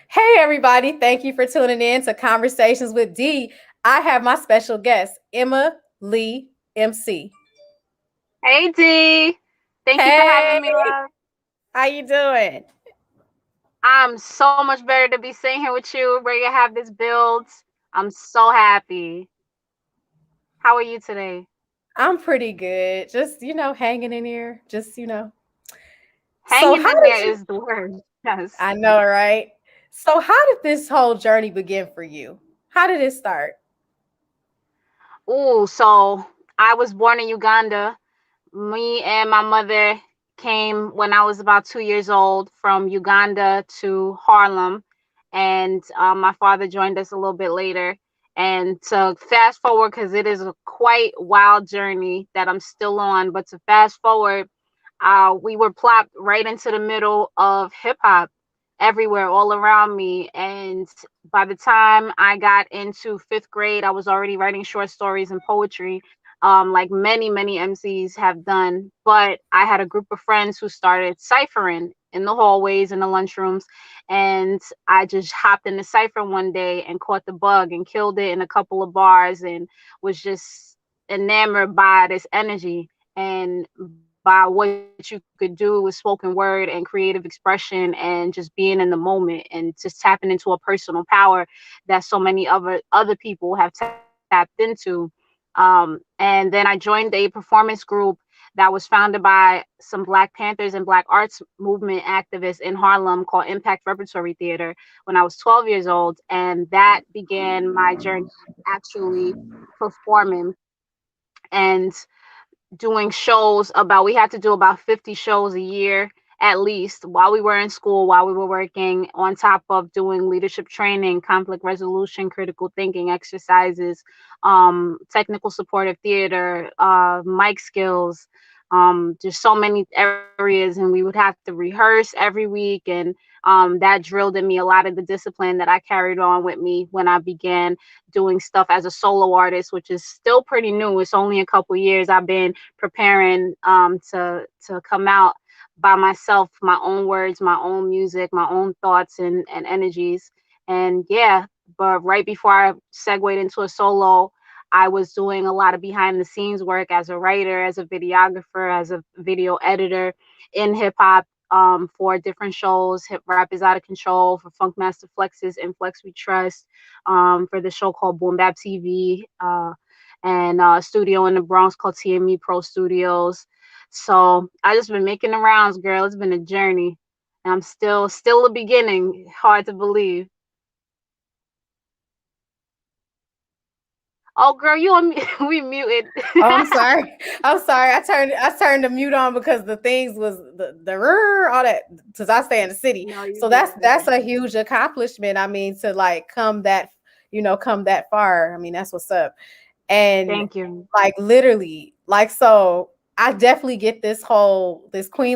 Hey, everybody. Thank you for tuning in to Conversations with D. I have my special guest, Emma Lee MC. Hey D, thank you for Hey, having me, love. how you doing? I'm so much better to be sitting here with you, where you have this build. I'm so happy. How are you today? I'm pretty good. Just, hanging in here. So Hanging how in did there you is the word. Yes. I know, right? So how did this whole journey begin for you? How did it start? Ooh, so I was born in Uganda. Me and my mother came when I was about 2 years old from Uganda to Harlem, and my father joined us a little bit later. And to fast forward, because it is a quite wild journey that I'm still on, but to fast forward, we were plopped right into the middle of hip hop everywhere, all around me. And by the time I got into fifth grade, I was already writing short stories and poetry, like many MCs have done. But I had a group of friends who started ciphering in the hallways and the lunchrooms, and I just hopped in the cipher one day and caught the bug and killed it in a couple of bars, and was just enamored by this energy and by what you could do with spoken word and creative expression and just being in the moment and just tapping into a personal power that so many other people have tapped into. And then I joined a performance group that was founded by some Black Panthers and Black arts movement activists in Harlem called Impact Repertory Theater when I was 12 years old. And that began my journey actually performing and doing shows. About We had to do about 50 shows a year at least, while we were in school, while we were working, on top of doing leadership training, conflict resolution, critical thinking exercises, technical supportive theater, mic skills, just so many areas. And we would have to rehearse every week, and that drilled in me a lot of the discipline that I carried on with me when I began doing stuff as a solo artist, which is still pretty new. It's only a couple years I've been preparing, to come out by myself, my own words, my own music, my own thoughts and energies. And yeah, but right before I segued into a solo, I was doing a lot of behind the scenes work as a writer, as a videographer, as a video editor in hip hop, for different shows. Hip Rap is Out of Control, for Funk Master Flex's In Flex We Trust, for the show called Boom Bap TV, and a studio in the Bronx called TME Pro Studios. So I just been making the rounds, girl. It's been a journey, and I'm still a beginning. Hard to believe. Oh, girl, you on me? We muted. Oh, I'm sorry. I'm sorry. I turned the mute on because the things was the all that, because I stay in the city. No, you So that's good. a huge accomplishment. I mean, to like come that far. I mean, that's what's up. And Thank you. like literally, like, so I definitely get this Queen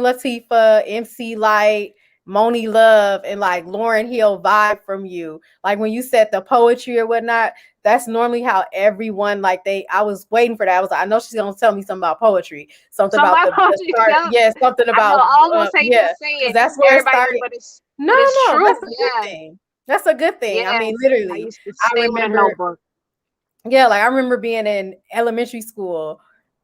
Latifah, MC Light, Moni Love, and like Lauren Hill vibe from you. Like when you said the poetry or whatnot, that's normally how everyone, like, I was waiting for that. I was like, I know she's gonna tell me something about poetry, something about Somebody, the start. yeah. Yeah, something I know. about I almost hate to yeah, say because it that's to where it everybody, started. but No, it's no, true. that's a good Yeah. thing. That's a good thing. I mean, Yes. I literally, used to I stay with a remember, notebook. yeah, like I remember being in elementary school,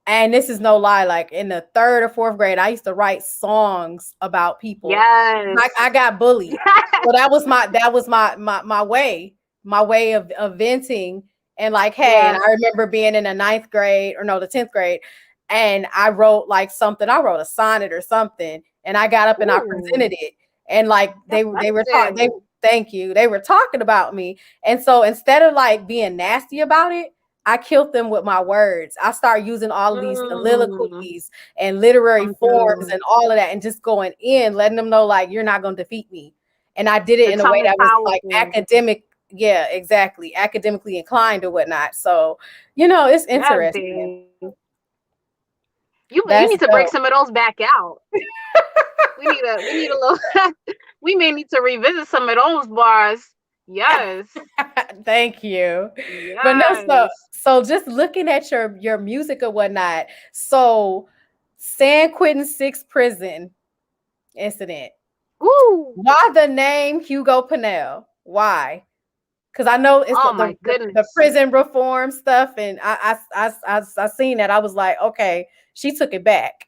and this is no lie, like in the third or fourth grade, I used to write songs about people. Like Yes. I got bullied. So that was my way of venting. And like, hey, and Yes. I remember being in the ninth grade, or no, the 10th grade, and I wrote like something, I wrote a sonnet or something, and I got up and I Ooh, presented it. And like that's they were taught they amazing. thank you. They were talking about me. And so instead of like being nasty about it, I killed them with my words. I started using all of these Mm, soliloquies and literary come forms through. and all of that, and just going in, letting them know like you're not going to defeat me. And I did it The in a way tongue is that was like powerful. academic, yeah, exactly, academically inclined or whatnot. So it's Yes, interesting. D. You That's need to break dope. some of those back out. We need a little. We may need to revisit some of those bars. Yes. Thank you. But no, Yes. so just looking at your music or whatnot. So San Quentin Six prison incident. Ooh. Why the name Hugo Pinnell? Why? Because I know it's Oh my the goodness. prison reform stuff, and I seen that. I was like, okay, she took it back.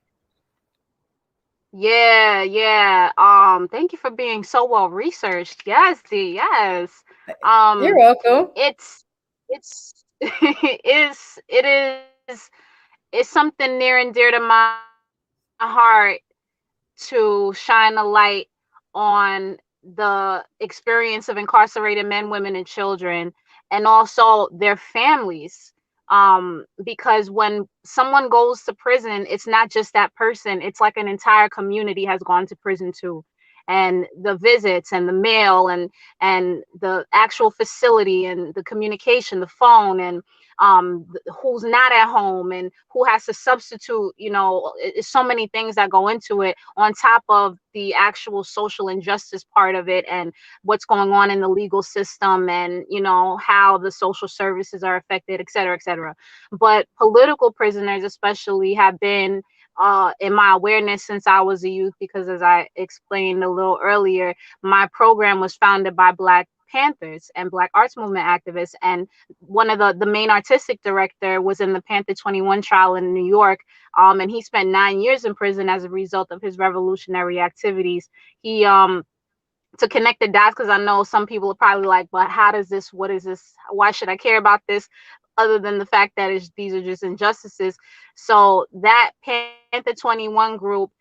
Yeah, yeah. Thank you for being so well researched. Yes, D, yes. You're Um, welcome. it's it's something near and dear to my heart to shine a light on the experience of incarcerated men, women, and children, and also their families. Because when someone goes to prison, it's not just that person, it's like an entire community has gone to prison too. And the visits and the mail and the actual facility and the communication, the phone, and who's not at home and who has to substitute, it's so many things that go into it, on top of the actual social injustice part of it, and what's going on in the legal system, and how the social services are affected, et cetera, et cetera. But political prisoners especially have been in my awareness since I was a youth, because as I explained a little earlier, my program was founded by Black Panthers and Black arts movement activists, and one of the main artistic director was in the Panther 21 trial in New York, and he spent 9 years in prison as a result of his revolutionary activities. He To connect the dots, because I know some people are probably like, but how does this, what is this, why should I care about this, other than the fact that these are just injustices. So that Panther 21 group,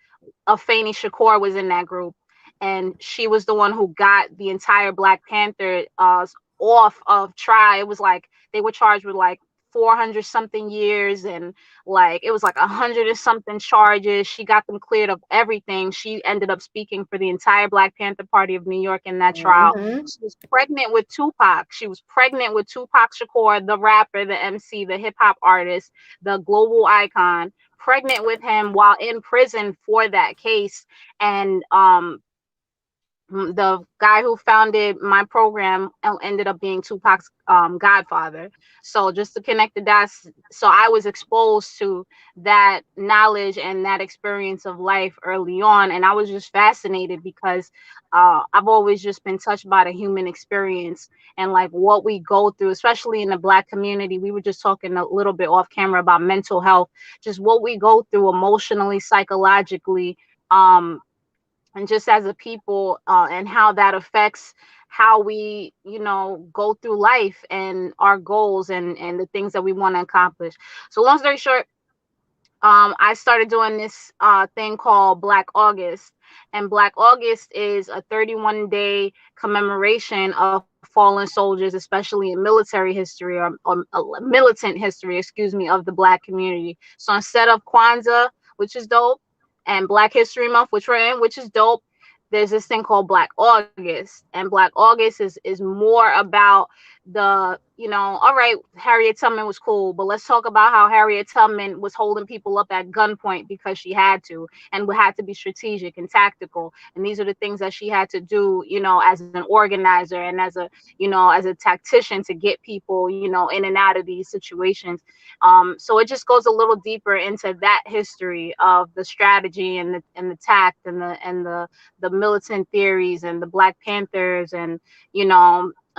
Afeni Shakur was in that group, and she was the one who got the entire Black Panther off of trial. It was like they were charged with like 400 something years, and like it was like 100 and something charges. She got them cleared of everything. She ended up speaking for the entire Black Panther Party of New York in that trial. Hmm. She was pregnant with Tupac. She was pregnant with Tupac Shakur, the rapper, the MC, the hip hop artist, the global icon, pregnant with him while in prison for that case. And the guy who founded my program ended up being Tupac's godfather. So just to connect the dots, so I was exposed to that knowledge and that experience of life early on, and I was just fascinated because I've always just been touched by the human experience and like what we go through, especially in the Black community. We were just talking a little bit off camera about mental health, just what we go through emotionally, psychologically. And just as a people, and how that affects how we go through life and our goals and the things that we want to accomplish. So long story short, I started doing this thing called Black August. And Black August is a 31-day commemoration of fallen soldiers, especially in military history, or militant history, excuse me, of the Black community. So instead of Kwanzaa, which is dope, and Black History Month, which we're in, which is dope, there's this thing called Black August. And Black August is more about all right, Harriet Tubman was cool, but let's talk about how Harriet Tubman was holding people up at gunpoint because she had to, and had to be strategic and tactical. And these are the things that she had to do, as an organizer and as a tactician to get people, in and out of these situations. So it just goes a little deeper into that history of the strategy and the tact and the militant theories and the Black Panthers and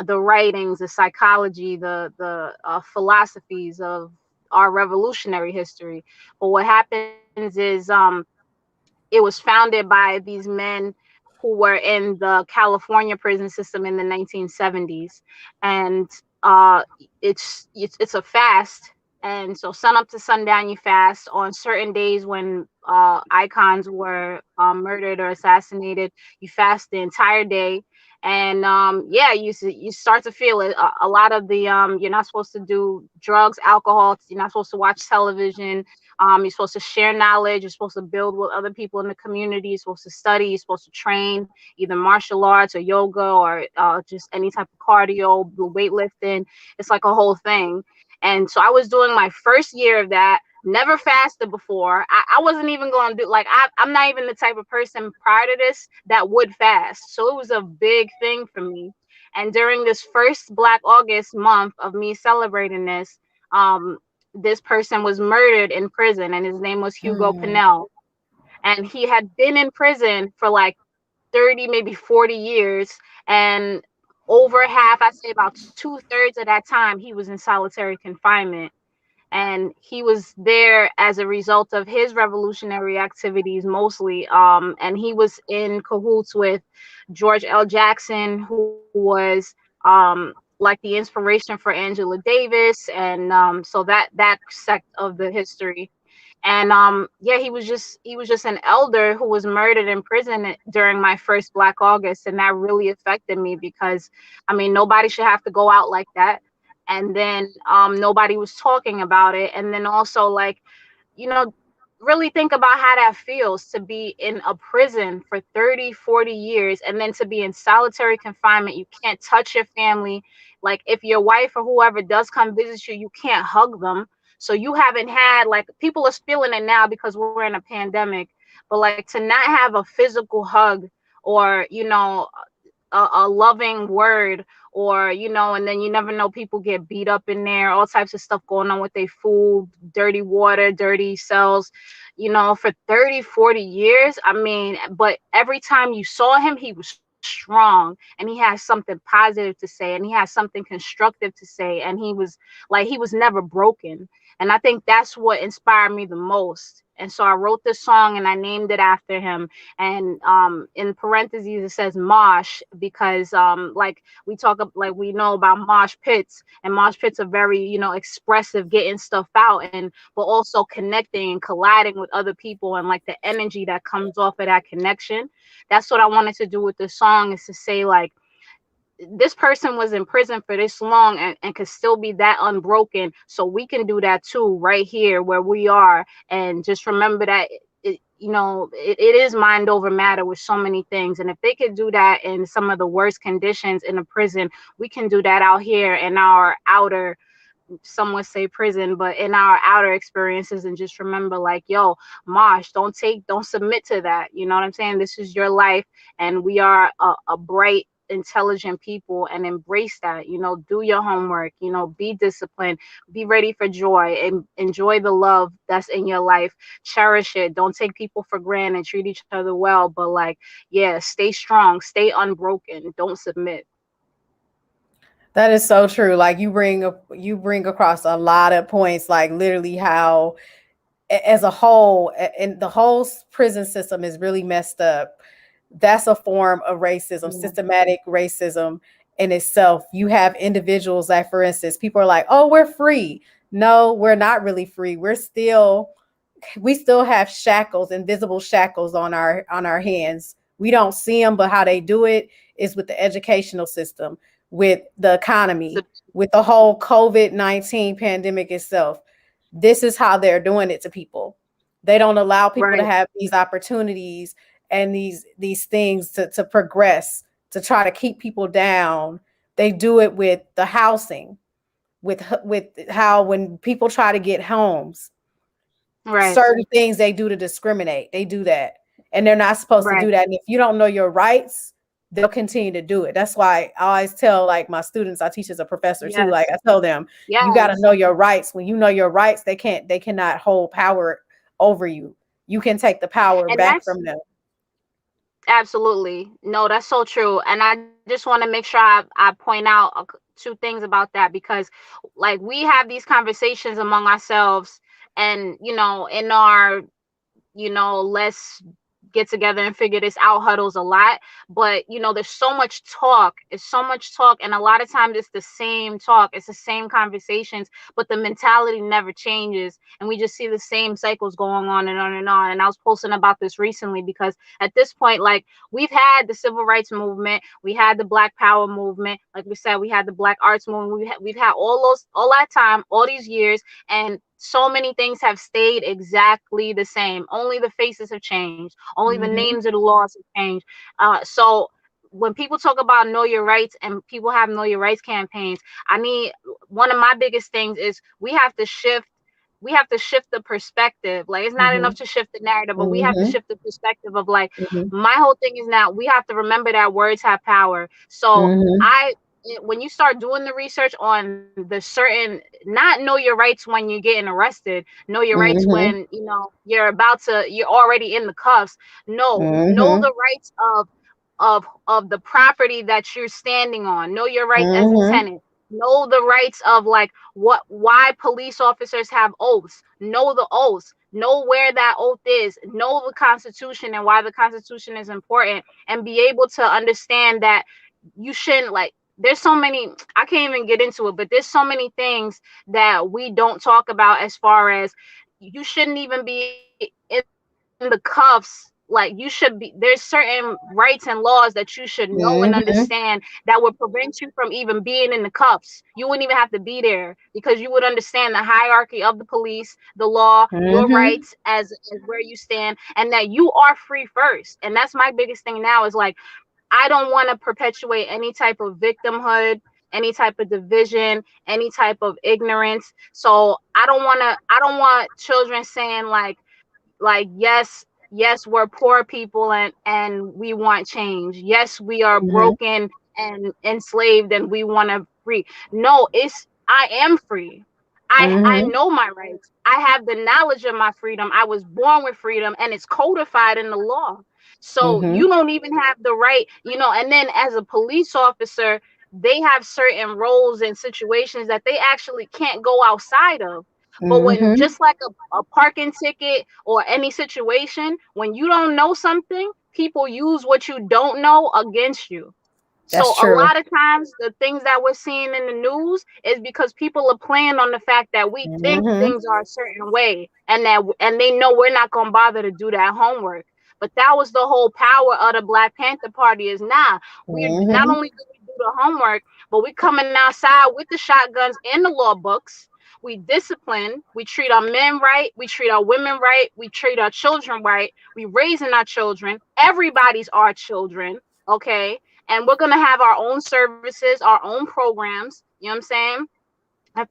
the writings, the psychology, the philosophies of our revolutionary history. But what happens is, it was founded by these men who were in the California prison system in the 1970s, and it's a fast. And so sun up to sundown you fast. On certain days when icons were murdered or assassinated, you fast the entire day. And yeah, you start to feel it. A lot of the you're not supposed to do drugs, alcohol. You're not supposed to watch television. You're supposed to share knowledge. You're supposed to build with other people in the community. You're supposed to study. You're supposed to train either martial arts or yoga or just any type of cardio, weightlifting. It's like a whole thing. And so I was doing my first year of that. Never fasted before. I wasn't even going to do, like, I'm not even the type of person prior to this that would fast. So it was a big thing for me. And during this first Black August month of me celebrating this person was murdered in prison, and his name was Hugo Mm. Pinnell. And he had been in prison for like 30, maybe 40 years. And over half, I'd say about 2/3 of that time, he was in solitary confinement. And he was there as a result of his revolutionary activities mostly. And he was in cahoots with George L. Jackson, who was like the inspiration for Angela Davis, and so that sect of the history. And yeah, he was just an elder who was murdered in prison during my first Black August, and that really affected me because I mean nobody should have to go out like that. And then nobody was talking about it. And then also, like, you know, really think about how that feels to be in a prison for 30, 40 years, and then to be in solitary confinement. You can't touch your family. Like, if your wife or whoever does come visit you, you can't hug them. So you haven't had, like, people are feeling it now because we're in a pandemic, but like to not have a physical hug, or a loving word, or and then you never know, people get beat up in there, all types of stuff going on with their food, dirty water, dirty cells, for 30, 40 years. I mean, but every time you saw him, he was strong, and he had something positive to say, and he had something constructive to say, and he was never broken. And I think that's what inspired me the most. And so I wrote this song and I named it after him. And in parentheses it says mosh, because like like we know about mosh pits, and mosh pits are very, expressive, getting stuff out, and but also connecting and colliding with other people, and like the energy that comes off of that connection. That's what I wanted to do with the song, is to say, like, this person was in prison for this long, and could still be that unbroken, so we can do that too right here where we are. And just remember that it is mind over matter with so many things. And if they could do that in some of the worst conditions in a prison, we can do that out here in our outer, some would say prison, but in our outer experiences. And just remember, like, yo, Mosh, don't submit to that. You know what I'm saying? This is your life, and we are a bright, intelligent people, and embrace that. Do your homework, be disciplined, be ready for joy, and enjoy the love that's in your life. Cherish it. Don't take people for granted. Treat each other well, but, like, yeah, stay strong, stay unbroken, don't submit. That is so true. Like you bring across a lot of points, like literally how as a whole, and the whole prison system is really messed up. That's a form of racism, Yeah. systematic racism in itself. You have individuals that, for instance, people are like, oh, we're free. No, we're not really free. We still have shackles, invisible shackles on our hands. We don't see them, but how they do it is with the educational system, with the economy, with the whole COVID-19 pandemic itself. This is how they're doing it to people. They don't allow people to Right, have these opportunities and these things to progress, to try to keep people down. They do it with the housing, with how when people try to get homes, right, certain things they do to discriminate. They do that. And they're not supposed to right. do that. And if you don't know your rights, they'll continue to do it. That's why I always tell, like, my students, I teach as a professor too. Like, Yes, I tell them, you got to yes. know your rights. When you know your rights, they cannot hold power over you. You can take the power And back that's from them. absolutely, no, that's so true. And I just want to make sure I point out two things about that, because, like, we have these conversations among ourselves, and in our let's get together and figure this out huddles a lot. But there's so much talk. It's so much talk, and a lot of times it's the same talk, it's the same conversations, but the mentality never changes, and we just see the same cycles going on and on and on. And I was posting about this recently, because at this point, like, we've had the civil rights movement, we had the Black Power movement, like we said, we had the Black arts movement, we've had all that time, all these years, and so many things have stayed exactly the same. Only the faces have changed. Only the Hmm. names of the laws have changed. So when people talk about know your rights, and people have know your rights campaigns, I need, one of my biggest things is we have to shift the perspective. Like, it's not enough Hmm. to shift the narrative, but we have to Hmm. shift the perspective of, like, Hmm. my whole thing is now we have to remember that words have power. So Hmm. I when you start doing the research on the certain, not know your rights when you're getting arrested, know your rights Hmm. when you're already in the cuffs. No, know Hmm. the rights of of the property that you're standing on. Know your rights as a Mhm. tenant. Know the rights of like what why police officers have oaths. Know the oaths. Know where that oath is. Know the Constitution and why the Constitution is important, and be able to understand that you shouldn't like. There's so many, I can't even get into it, but there's so many things that we don't talk about, as far as you shouldn't even be in the cuffs. Like, you should be, there's certain rights and laws that you should know and understand Mhm. that would prevent you from even being in the cuffs. You wouldn't even have to be there, because you would understand the hierarchy of the police, the law, your Mhm. rights as where you stand, and that you are free first. And that's my biggest thing now, is like, I don't want to perpetuate any type of victimhood, any type of division, any type of ignorance. So I don't want children saying like yes, we're poor people, and we want change. Yes, we are Mhm. broken and enslaved, and we want to free. No, it's I am free. I Mhm. know my rights. I have the knowledge of my freedom. I was born with freedom, and it's codified in the law. So Mhm. you don't even have the right, and then as a police officer, they have certain roles and situations that they actually can't go outside of. But when, Mhm. just like a parking ticket or any situation, when you don't know something, people use what you don't know against you. So That's a true. lot of times the things that we're seeing in the news is because people are playing on the fact that we think Mhm. things are a certain way, and they know we're not going to bother to do that homework. But that was the whole power of the Black Panther Party, is now we're not Mhm. only do we do the homework, but we coming outside with the shotguns and the law books. We discipline, we treat our men right, we treat our women right, we treat our children right, we raising our children. Everybody's our children, okay? And we're gonna have our own services, our own programs. You know what I'm saying?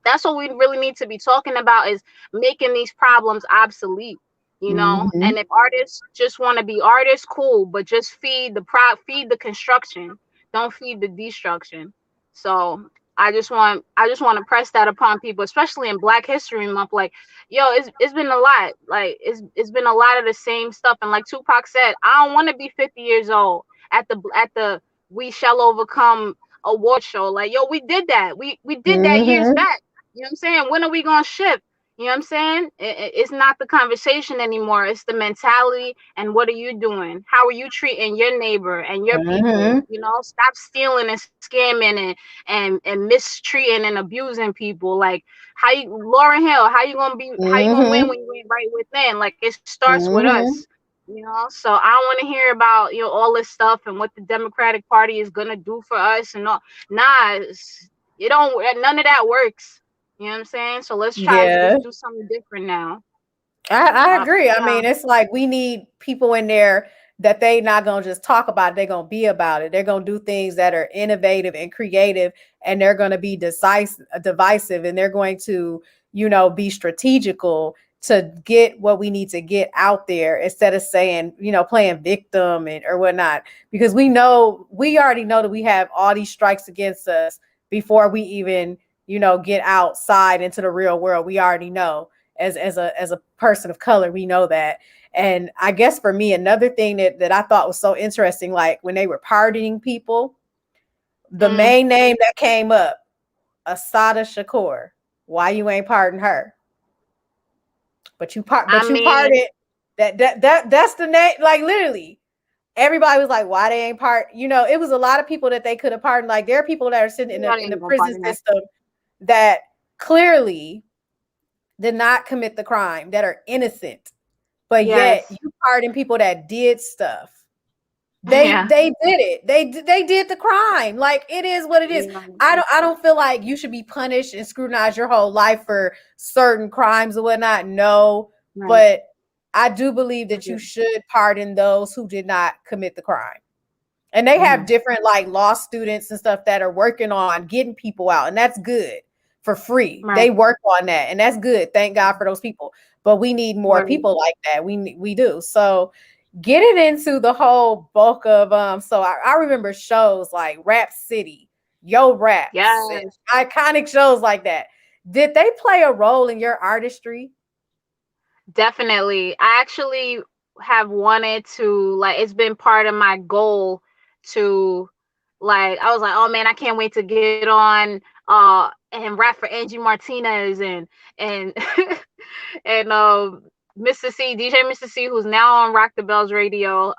That's what we really need to be talking about, is making these problems obsolete. Mhm. And if artists just want to be artists, cool, but just feed the construction, don't feed the destruction. So I just want to press that upon people, especially in Black History Month. Like, yo, it's been a lot. Like, it's been a lot of the same stuff. And like Tupac said, I don't want to be 50 years old at the We Shall Overcome award show. Like, yo, we did that. We did that years Mhm. back. You know what I'm saying? When are we gonna shift? You know what I'm saying? It's not the conversation anymore. It's the mentality. And what are you doing? How are you treating your neighbor and your people? Mhm. Stop stealing and scamming and mistreating and abusing people. Like, Lauren Hill, how you gonna win Mhm. when you ain't right within? Like, it starts with us. Mhm. So I don't want to hear about all this stuff and what the Democratic Party is gonna do for us and all. Nah, it don't. None of that works. You know what I'm saying? So let's Yeah. do something different now. I agree. I Yeah, mean, it's like we need people in there that they not gonna just talk about it, they're gonna be about it. They're gonna do things that are innovative and creative, and they're gonna be divisive, and they're going to, be strategical to get what we need to get out there instead of saying, playing victim and or whatnot. Because we already know that we have all these strikes against us before we even, get outside into the real world. We already know as a person of color, we know that. And I guess for me, another thing that I thought was so interesting, like when they were pardoning people, the mm, main name that came up, Asada Shakur. Why you ain't pardon her? I But you mean, pardoned that's the name. Like literally, everybody was like, why they ain't part? It was a lot of people that they could have pardoned. Like there are people that are sitting you in know the they in the ain't gonna prison pardon her. system that clearly did not commit the crime, that are innocent, but yet Yes. you pardon people that did stuff. They Yeah. they did it. They did the crime. Like it is what it is. Yeah. I don't feel like you should be punished and scrutinized your whole life for certain crimes or whatnot. No, Right. but I do believe that you should pardon those who did not commit the crime. And they have Mm-hmm. different like law students and stuff that are working on getting people out, and that's good for free. Right. They work on that, and that's good. Thank God for those people. But we need more Word. people like that. We do. So get it into the whole bulk of so I remember shows like Rap City, Yo Raps, and Yes. iconic shows like that. Did they play a role in your artistry? Definitely. I actually have wanted to, like, it's been part of my goal to, like, I was like, oh man, I can't wait to get on and rap for Angie Martinez and and Mr. C, DJ Mr. C, who's now on Rock the Bells Radio.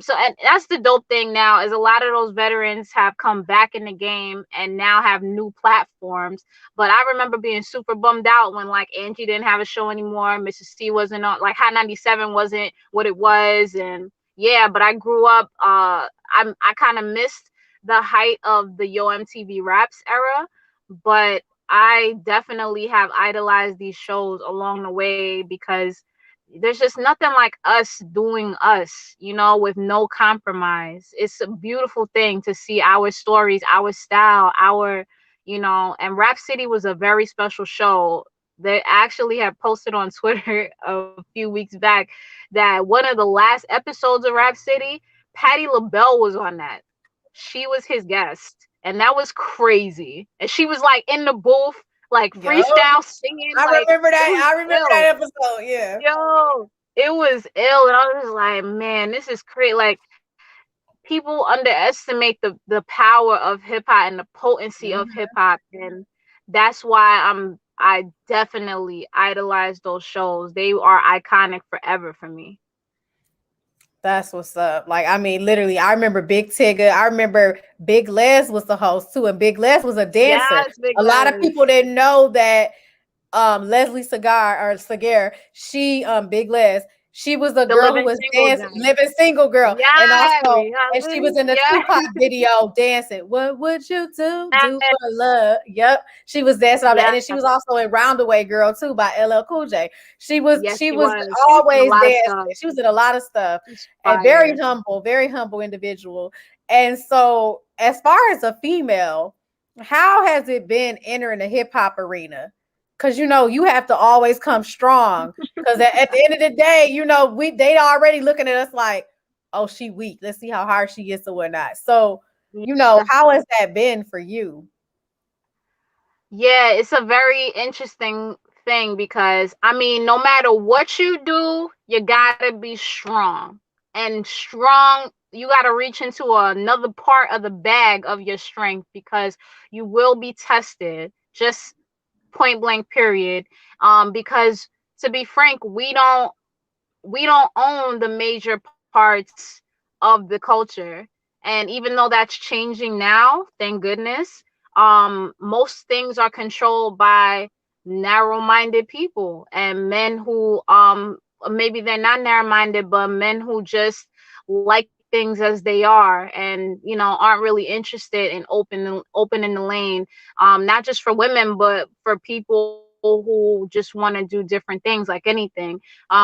So and that's the dope thing now, is a lot of those veterans have come back in the game and now have new platforms. But I remember being super bummed out when like Angie didn't have a show anymore, Mr. C wasn't on, like Hot 97 wasn't what it was, and yeah. But I grew up. I kind of missed the height of the Yo MTV Raps era, but I definitely have idolized these shows along the way because there's just nothing like us doing us, you know, with no compromise. It's a beautiful thing to see our stories, our style, our, you know, and Rap City was a very special show. They actually have posted on Twitter a few weeks back that one of the last episodes of Rap City, Patti LaBelle was on that. She was his guest, and that was crazy. And she was like in the booth, like Yup. freestyle singing, I like remember it that. was I remember ill. that episode. Yeah. Yo, it was ill, and I was just like, man, this is crazy. Like, people underestimate the power of hip hop and the potency of hip Mhm. hop, and that's why I definitely idolize those shows. They are iconic forever for me. That's what's up. Like, I mean, literally, I remember Big Tigger. I remember Big Les was the host too, and Big Les was a dancer. Yes, Big A lot of Les. people didn't know that Leslie Cigar or Cigar, she Big Les, she was the The girl who Living was Single dancing, Giant. living single girl, and Yeah, also and she was reality. in the Yeah. Tupac video dancing. What would you do for love? Yep, she was dancing on that, and then Yes. she was also in Roundaway Girl too by LL Cool J. She was Yes, she she was was. She was in a always lot of dancing. stuff. She was in a lot of stuff, She's and fire. very humble individual. And so, as far as a female, how has it been entering the hip hop arena? Because you know you have to always come strong. Because at the end of the day, you know they already looking at us like, oh, she weak. Let's see how hard she gets or whatnot. So, you know, Yeah. how has that been for you? Yeah, it's a very interesting thing because I mean, no matter what you do, you gotta be strong. And strong, you gotta reach into another part of the bag of your strength because you will be tested. Just point blank period. Because to be frank, we don't own the major parts of the culture. And even though that's changing now, thank goodness, most things are controlled by narrow-minded people and men who maybe they're not narrow-minded, but men who just like things as they are, and you know, aren't really interested in opening the lane, not just for women but for people who just want to do different things like anything,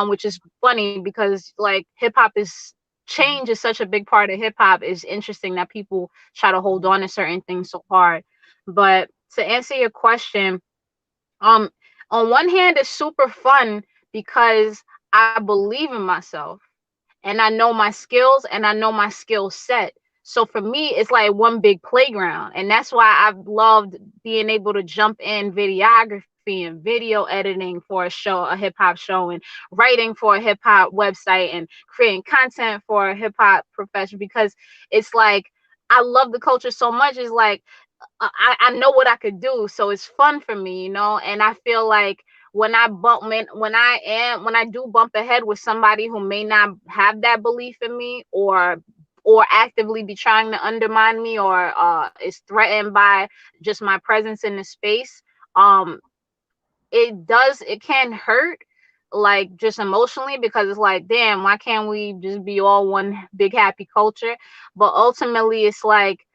which is funny because like hip hop is change is such a big part of hip hop. Is interesting that people try to hold on to certain things so hard. But to answer your question, um, on one hand, it's super fun because I believe in myself and I know my skills and I know my skill set. So for me, it's like one big playground. And that's why I've loved being able to jump in videography and video editing for a show, a hip hop show, and writing for a hip hop website and creating content for a hip hop profession because it's like I love the culture so much. It's like I know what I could do, so it's fun for me, you know. And I feel like when I do bump ahead with somebody who may not have that belief in me, or actively be trying to undermine me, or is threatened by just my presence in the space, um, it can hurt, like just emotionally, because it's like, damn, why can't we just be all one big happy culture? But ultimately, it's like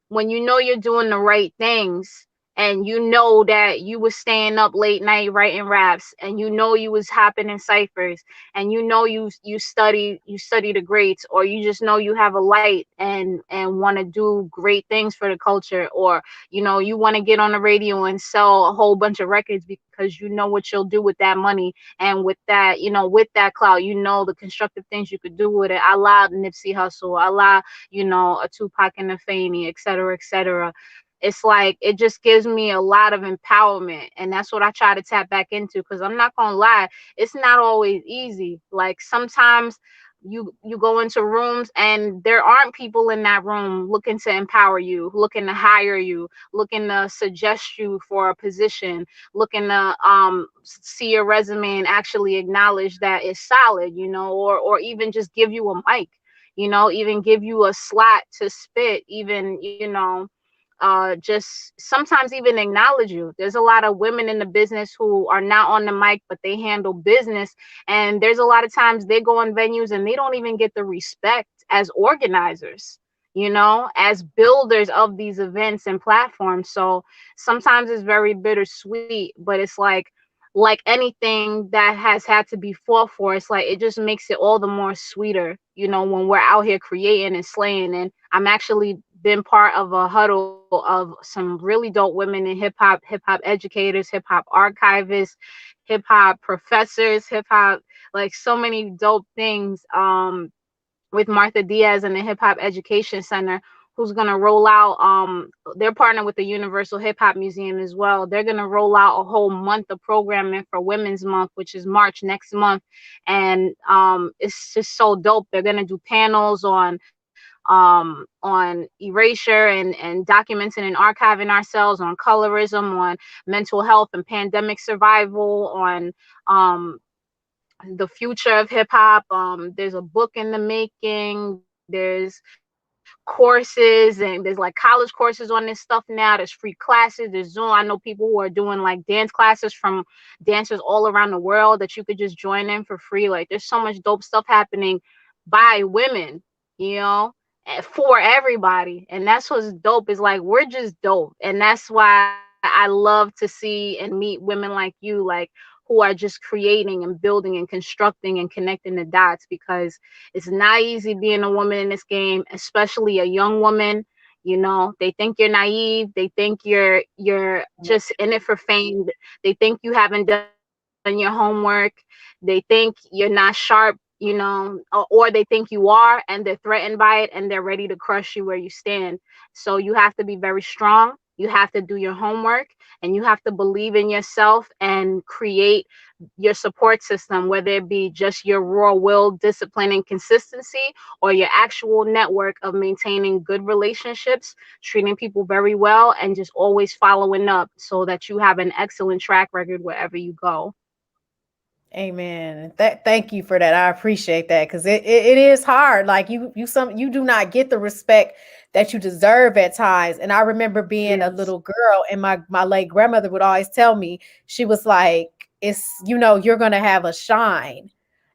when you know you're doing the right things, and you know that you was staying up late night writing raps, and you know you was hopping in ciphers, and you know you study the greats, or you just know you have a light and want to do great things for the culture, or you know you want to get on the radio and sell a whole bunch of records because you know what you'll do with that money, and with that, you know, with that clout, you know the constructive things you could do with it, a la Nipsey Hussle, a la, you know, a Tupac and a Faney, et cetera, et cetera. It's like it just gives me a lot of empowerment, and that's what I try to tap back into. Because I'm not gonna lie, it's not always easy. Like sometimes you go into rooms and there aren't people in that room looking to empower you, looking to hire you, looking to suggest you for a position, looking to see your resume and actually acknowledge that it's solid, or even just give you a mic, even give you a slot to spit, even, just sometimes even acknowledge you. There's a lot of women in the business who are not on the mic, but they handle business. And there's a lot of times they go on venues and they don't even get the respect as organizers, as builders of these events and platforms. So sometimes it's very bittersweet, but it's like anything that has had to be fought for, it's like it just makes it all the more sweeter, when we're out here creating and slaying. And I'm actually been part of a huddle of some really dope women in hip hop educators, hip hop archivists, hip hop professors, hip hop, like so many dope things, with Martha Diaz and the Hip Hop Education Center, who's going to roll out, they're partnering with the Universal Hip Hop Museum as well. They're going to roll out a whole month of programming for Women's Month, which is March next month. And it's just so dope. They're going to do panels on erasure and documenting and archiving ourselves, on colorism, on mental health and pandemic survival, on the future of hip hop. There's a book in the making. There's courses, and there's like college courses on this stuff now. There's free classes. There's Zoom. I know people who are doing like dance classes from dancers all around the world that you could just join in for free. Like there's so much dope stuff happening by women, for everybody. And that's what's dope, is like we're just dope. And that's why I love to see and meet women like you, like who are just creating and building and constructing and connecting the dots, because it's not easy being a woman in this game, especially a young woman. They think you're naive. They think you're just in it for fame. They think you haven't done your homework. They think you're not sharp, or they think you are, and they're threatened by it, and they're ready to crush you where you stand. So you have to be very strong. You have to do your homework, and you have to believe in yourself and create your support system, whether it be just your raw will, discipline, and consistency, or your actual network of maintaining good relationships, treating people very well, and just always following up so that you have an excellent track record wherever you go. Amen. Thank you for that. I appreciate that, because it is hard. Like you do not get the respect that you deserve at times. And I remember being a Yes. little girl, and my late grandmother would always tell me, she was like, it's, you're gonna have a shine.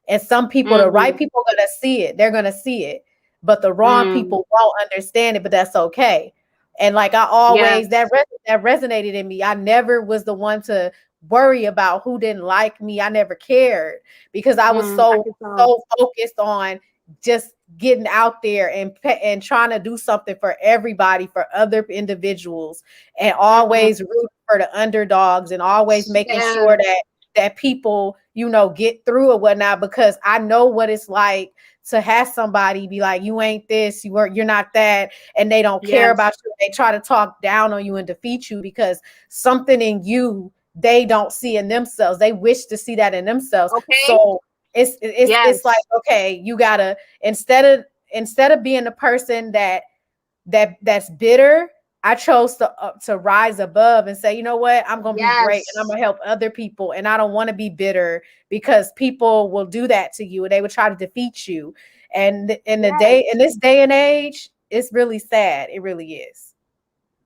And some people, the right Mm, people, are gonna see it. They're gonna see it, but the wrong mm, people won't understand it. But that's okay. And like I always, yes. that resonated in me. I never was the one to worry about who didn't like me. I never cared, because I was I so can tell. so focused on just getting out there and trying to do something for everybody, for other individuals, and Mm, always root for the underdogs, and always making sure yes. that people, get through or whatnot, because I know what it's like to have somebody be like, you ain't this, you're not that, and they don't care Yes. about you. They try to talk down on you and defeat you because something in you they don't see in themselves. They wish to see that in themselves. Okay. So it's like, Yes. okay, you gotta, instead of being the person that's bitter, I chose to rise above and say, you know what, I'm gonna be great, and I'm Yes. gonna help other people, and I don't want to be bitter, because people will do that to you, and they will try to defeat you. And in Yes. this day and age, it's really sad. It really is.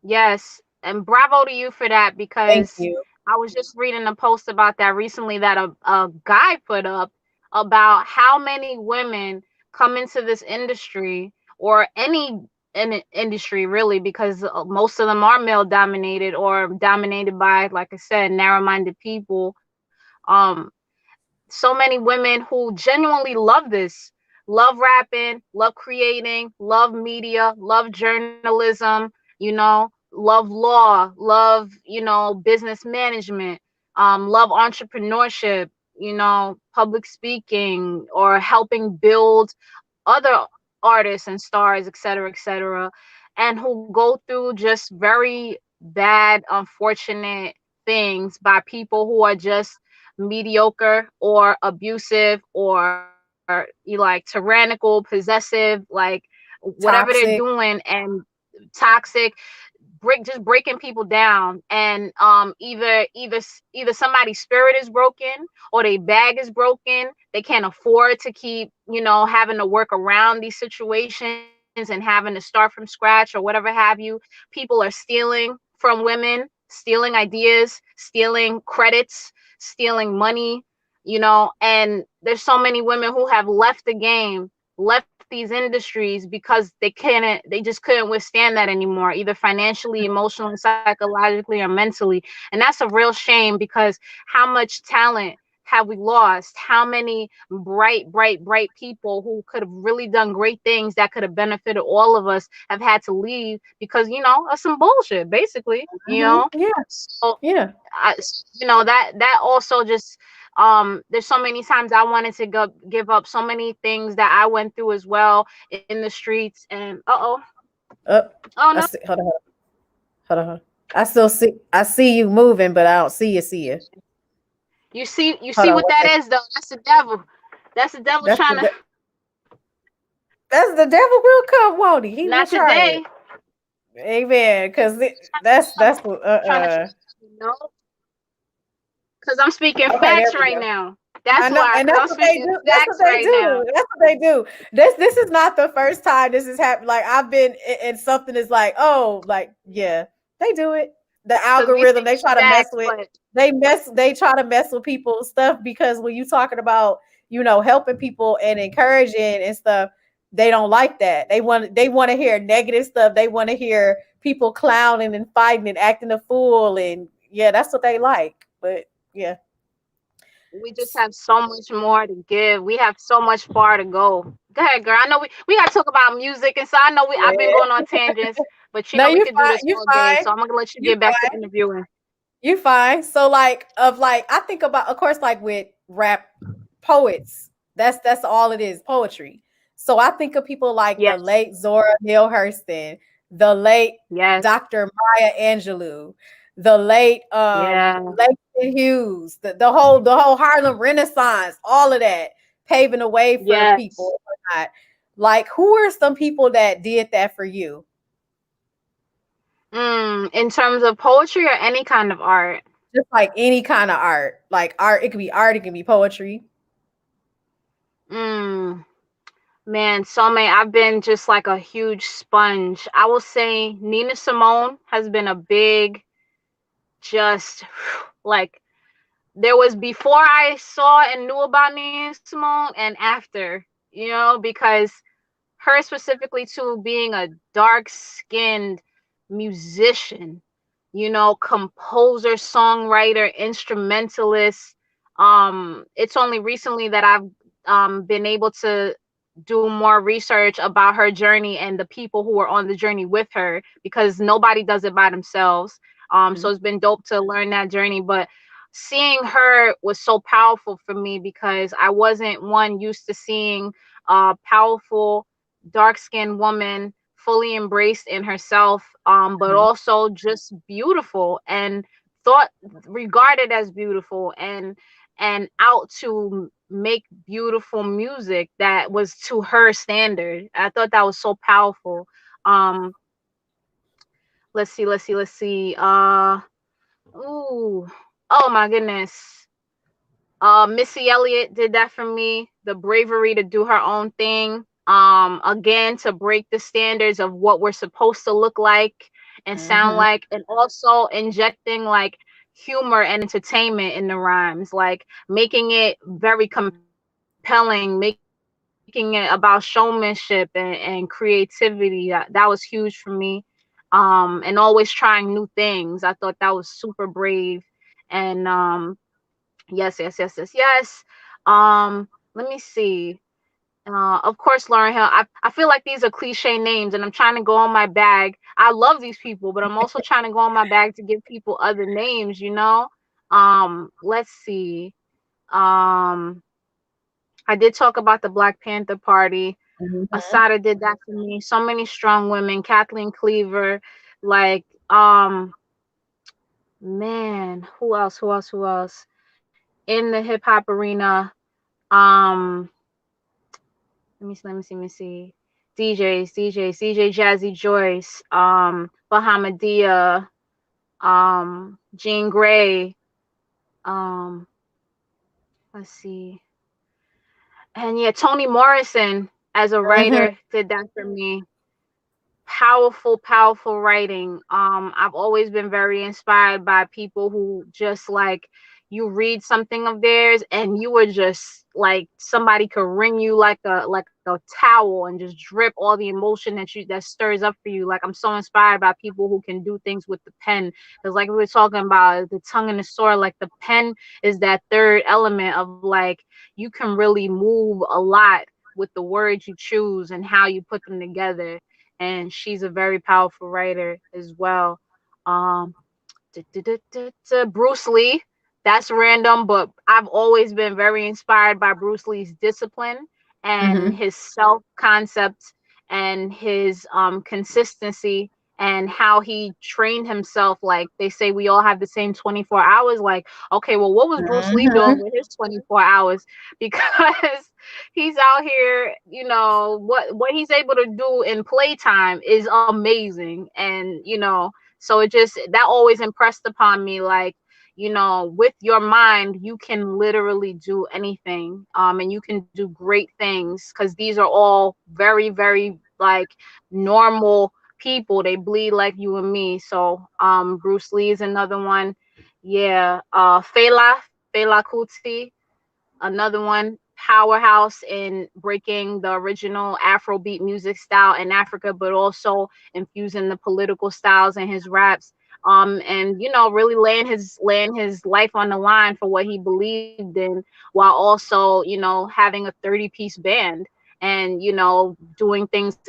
Yes. And bravo to you for that, Thank because you. I was just reading a post about that recently that a guy put up about how many women come into this industry, or any industry really, because most of them are male dominated, or dominated by, like I said, narrow-minded people. Um, so many women who genuinely love this, love rapping, love creating, love media, love journalism, love law, love, business management, love entrepreneurship, public speaking, or helping build other artists and stars, et cetera, and who go through just very bad, unfortunate things by people who are just mediocre or abusive or you like tyrannical, possessive, like whatever they're Toxic. doing, and toxic, just breaking people down. And either somebody's spirit is broken, or their bag is broken. They can't afford to keep, having to work around these situations and having to start from scratch or whatever have you. People are stealing from women, stealing ideas, stealing credits, stealing money, and there's so many women who have left the game, left these industries, because they just couldn't withstand that anymore, either financially, emotionally, psychologically, or mentally. And that's a real shame, because how much talent have we lost? How many bright people who could have really done great things that could have benefited all of us have had to leave because, of some bullshit, basically, Yeah. So, Yeah. I, that also just, there's so many times I wanted to give up so many things that I went through as well in the streets. And Up. oh I no, see. Hold on. Hold on. I still see. I see you moving, but I don't see you. See you. Hold you see on what one that second. is though. That's the devil That's trying to. the that's the devil will come, won't he? He Not will try today. it. Amen. Because that's what. Trying to, because I'm speaking Okay, there facts we right go. now. That's I know, why, and because that's I'm what they speaking do. That's what facts they right now. do. That's what they do. This is not the first time this has happened. Like I've been and something is like, oh, like yeah, they do it. The Because we algorithm they speaking try to mess facts, with. but They try to mess with people's stuff because when you talking about helping people and encouraging and stuff, they don't like that. They want to hear negative stuff. They want to hear people clowning and fighting and acting a fool and yeah, that's what they like. But yeah. we just have so much more to give. We have so much far to go. Go ahead, girl. I know we got to talk about music, and so I know I've been going on tangents, but No, we you could do fine. this You all day. fine. So I'm gonna let you You get back to fine. interviewing. You fine. So like I think about of course like with rap poets. That's all it is, poetry. So I think of people like the Yes, late Zora Neale Hurston, the late yes, Dr. Maya Angelou, the late yeah, Langston Hughes, the whole Harlem Renaissance, all of that paving the way for yes. people. Like who are some people that did that for you? In terms of poetry or any kind of art. Just like any kind of art. Like art, it could be art, it can be poetry. Mm, man, so many. I've been just like a huge sponge. I will say Nina Simone has been a big, just like, there was before I saw and knew about Nina Simone and after, because her specifically too, being a dark skinned musician, composer, songwriter, instrumentalist. It's only recently that I've been able to do more research about her journey and the people who were on the journey with her, because nobody does it by themselves. So Mhm. it's been dope to learn that journey. But seeing her was so powerful for me, because I wasn't one used to seeing a powerful dark skinned woman fully embraced in herself, but Mhm. also just beautiful and thought regarded as beautiful, and out to make beautiful music that was to her standard. I thought that was so powerful. Um, let's see. Ooh, oh my goodness. Missy Elliott did that for me. The bravery to do her own thing. Again, to break the standards of what we're supposed to look like and sound Mhm. like, and also injecting like humor and entertainment in the rhymes, like making it very compelling, making it about showmanship and creativity. That was huge for me. And always trying new things. I thought that was super brave. And yes. Let me see. Of course, Lauren Hill. I feel like these are cliche names, and I'm trying to go on my bag. I love these people, but I'm also trying to go on my bag to give people other names. Let's see. Um, I did talk about the Black Panther Party. Mhm. Asada did that for me. So many strong women. Kathleen Cleaver, like, man, who else? In the hip hop arena. Um, let me see. DJ Jazzy Joyce, Bahamadia, Jean Grey, um, let's see, and yeah, Toni Morrison as a Mhm. writer did that for me. Powerful writing. I've always been very inspired by people who just like, you read something of theirs and you were just like, somebody could wring you like a towel and just drip all the emotion that stirs up for you. Like, I'm so inspired by people who can do things with the pen, because like we were talking about the tongue and the sword, like the pen is that third element of like, you can really move a lot with the words you choose and how you put them together. And she's a very powerful writer as well. Um, Bruce Lee. That's random, but I've always been very inspired by Bruce Lee's discipline and Mhm. his self concept and his consistency and how he trained himself. Like they say, we all have the same 24 hours. Like, okay, well, what was Bruce Lee doing Mhm. with his 24 hours? Because he's out here, what he's able to do in playtime is amazing. And so it just, that always impressed upon me, like, with your mind you can literally do anything, and you can do great things, because these are all very, very like normal people. They bleed like you and me. So Bruce Lee is another one. Yeah, Fela Kuti, another one, powerhouse in breaking the original Afrobeat music style in Africa, but also infusing the political styles in his raps. And really laying his life on the line for what he believed in, while also having a 30-piece band, and doing things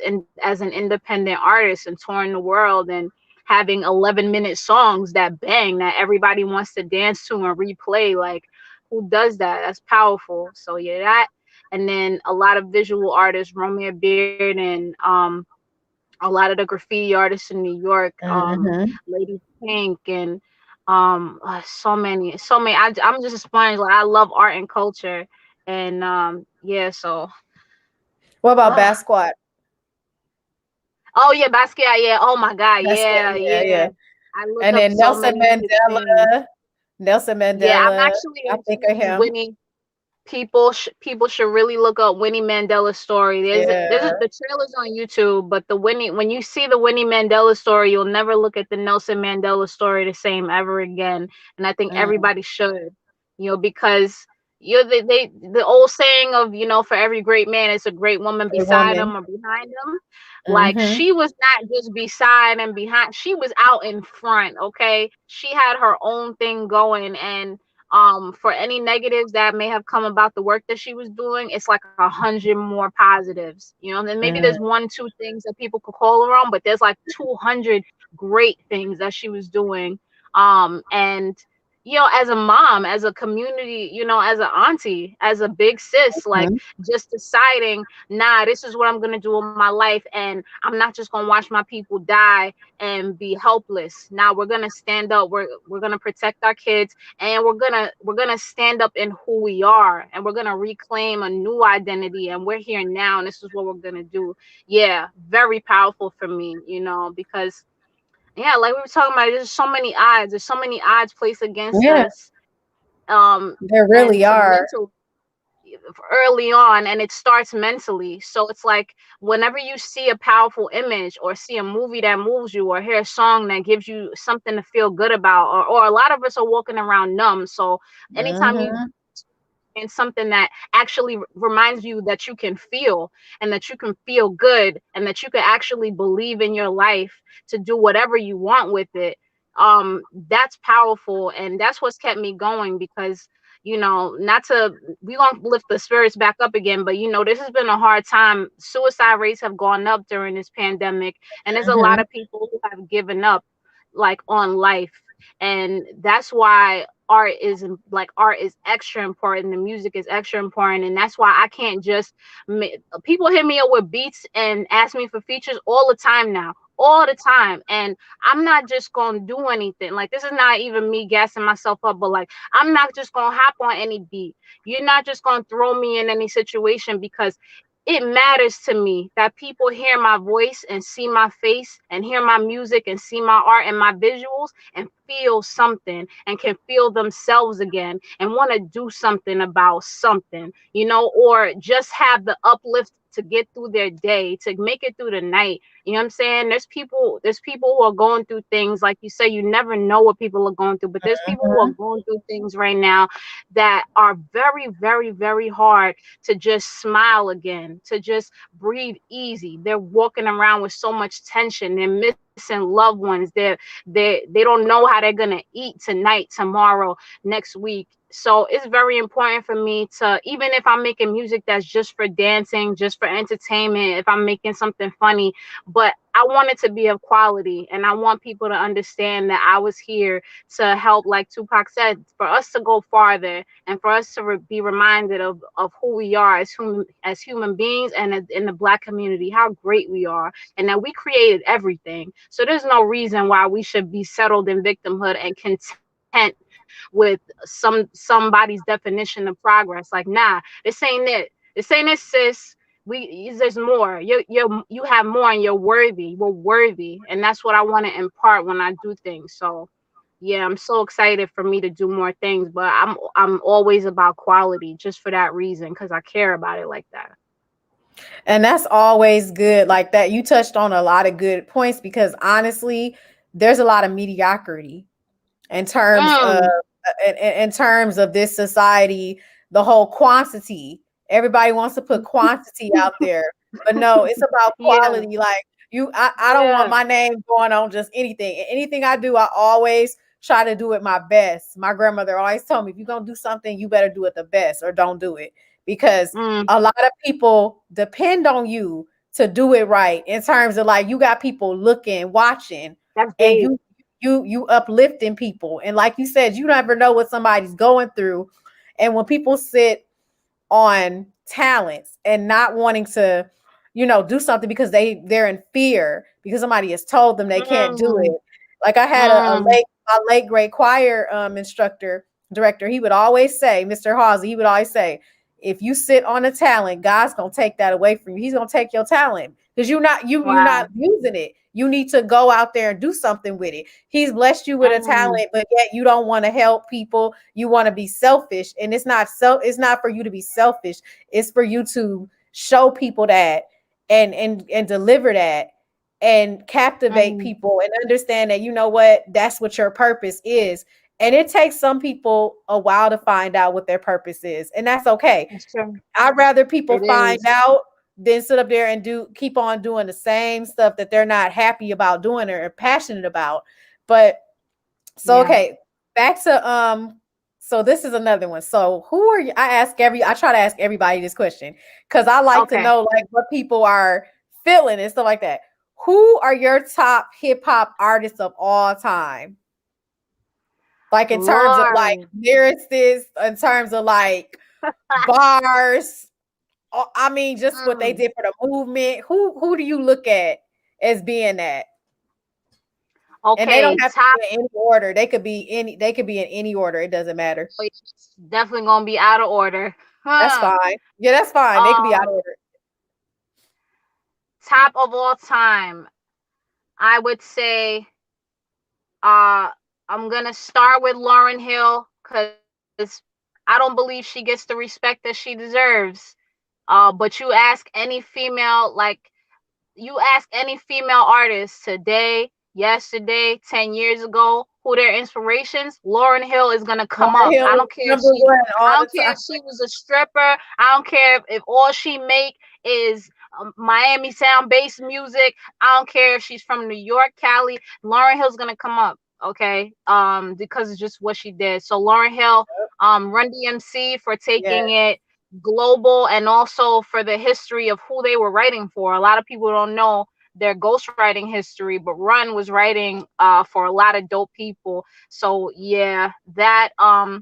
as an independent artist and touring the world, and having 11-minute songs that bang, that everybody wants to dance to and replay. Like, who does that? That's powerful. So yeah, that. And then a lot of visual artists, Romeo Beard, and a lot of the graffiti artists in New York, Mhm. Lady Pink, and so many. I'm just a sponge. Like, I love art and culture, and yeah. So What about uh, Basquiat? oh yeah, Basquiat. Yeah. Oh my God. Basquiat, Yeah, yeah, yeah. yeah. I look And up then so many of his things. Nelson Yeah, I'm Mandela. actually I think into of him. Winnie. People should really look up Winnie Mandela's story. Yeah. The trailer's on YouTube, but when you see the Winnie Mandela story, you'll never look at the Nelson Mandela story the same ever again. And I think Mm, everybody should, because the old saying of, for every great man, it's a great woman a beside woman. him or behind him. Like, Mhm. she was not just beside and behind, she was out in front. Okay, she had her own thing going. And for any negatives that may have come about the work that she was doing, it's like 100 more positives. And maybe there's Mm, 1, 2 things that people could call her on, but there's like 200 great things that she was doing. And as a mom, as a community, as an auntie, as a big sis, like, mhm, just deciding, nah, this is what I'm gonna do in my life, and I'm not just gonna watch my people die and be helpless. Now we're gonna stand up. We're gonna protect our kids, and we're gonna stand up in who we are, and we're gonna reclaim a new identity, and we're here now, and this is what we're gonna do. Yeah, very powerful for me, because yeah, like we were talking about, there's so many odds placed against yeah, us, there and really are. mental early on, and it starts mentally. So it's like, whenever you see a powerful image, or see a movie that moves you, or hear a song that gives you something to feel good about, or a lot of us are walking around numb. So anytime you, Mhm, and something that actually reminds you that you can feel, and that you can feel good, and that you can actually believe in your life to do whatever you want with it, that's powerful. And that's what's kept me going, because not to, we gonna lift the spirits back up again, but this has been a hard time. Suicide rates have gone up during this pandemic, and there's a lot mhm, of people who have given up, like, on life. And that's why art is extra important, the music is extra important. And that's why I can't just people hit me up with beats and ask me for features all the time now, all the time. And I'm not just gonna do anything. Like, this is not even me gassing myself up, but like, I'm not just gonna hop on any beat. You're not just gonna throw me in any situation, because it matters to me that people hear my voice and see my face and hear my music and see my art and my visuals and feel something and can feel themselves again and want to do something about something, or just have the uplift to get through their day, to make it through the night. You know what I'm saying? There's people who are going through things, like you say, you never know what people are going through, but there's people who are Mhm. going through things right now that are very, very, very hard to just smile again, to just breathe easy. They're walking around with so much tension. They're missing loved ones. They don't know how they're gonna eat tonight, tomorrow, next week. So it's very important for me to, even if I'm making music that's just for dancing, just for entertainment, if I'm making something funny, but I want it to be of quality, and I want people to understand that I was here to help, like Tupac said, for us to go farther and for us to be reminded of who we are as human beings, and in the Black community, how great we are, and that we created everything. So there's no reason why we should be settled in victimhood and content with somebody's definition of progress. Like, nah, this ain't it, sis. There's more. You have more, and you're worthy. We're worthy, and that's what I want to impart when I do things. So yeah, I'm so excited for me to do more things, but I'm always about quality, just for that reason, because I care about it like that. And that's always good. Like that, you touched on a lot of good points because honestly, there's a lot of mediocrity in terms of Mm. in terms of this society, the whole quantity. Everybody wants to put quantity out there, but no, it's about Yeah, quality. Like I don't want yeah. my name going on just anything. Anything I do, I always try to do it my best. My grandmother always told me, if you're gonna do something, you better do it the best or don't do it. Because Mm. a lot of people depend on you to do it right in terms of like you got people looking, watching, That's and deep. you uplifting people. And like you said, you never know what somebody's going through. And when people sit on talents and not wanting to, do something because they're in fear because somebody has told them they can't do Mm. it. Like I had a Mm. late my late grade choir instructor director. He would always say, Mr. Halsey, he would always say, if you sit on a talent, God's gonna take that away from you. He's gonna take your talent because you're Wow. not using it. You need to go out there and do something with it. He's blessed you with a Mm. talent, but yet you don't want to help people. You want to be selfish, and it's not for you to be selfish. It's for you to show people that and deliver that and captivate Mm. people and understand that that's what your purpose is. And it takes some people a while to find out what their purpose is, and that's okay. That's true. I'd rather people It find is. out than sit up there and keep on doing the same stuff that they're not happy about doing or passionate about. But so Yeah. okay, back to so this is another one. So who are you? I try to ask everybody this question because I like to Okay. know like what people are feeling and stuff like that. Who are your top hip hop artists of all time? Like in terms of like Lord. lyricists, in terms of like bars, I mean, just what they Mm. did for the movement. Who do you look at as being that? And they don't Okay. have to Top. be in any order. They could be any. They could be in any order. It doesn't matter. It's definitely gonna be out of order. That's Huh. fine. Yeah, that's fine. They could be out of Um. order. Top of all time, I would say. Uh. I'm gonna start with Lauren Hill because I don't believe she gets the respect that she deserves. But you ask any female, like you ask any female artist today, yesterday, 10 years ago, who their inspirations, Lauren Hill is gonna come Lauryn up. Hill is number one I all the don't care time. if she was a stripper. I don't care if all she make is Miami sound bass music. I don't care if she's from New York, Cali. Lauren Hill's gonna come up. Okay, because it's just what she did. So Lauren Hill, Run DMC for taking Yes, it global, and also for the history of who they were writing for. A lot of people don't know their ghostwriting history, but Run was writing for a lot of dope people. So yeah, that let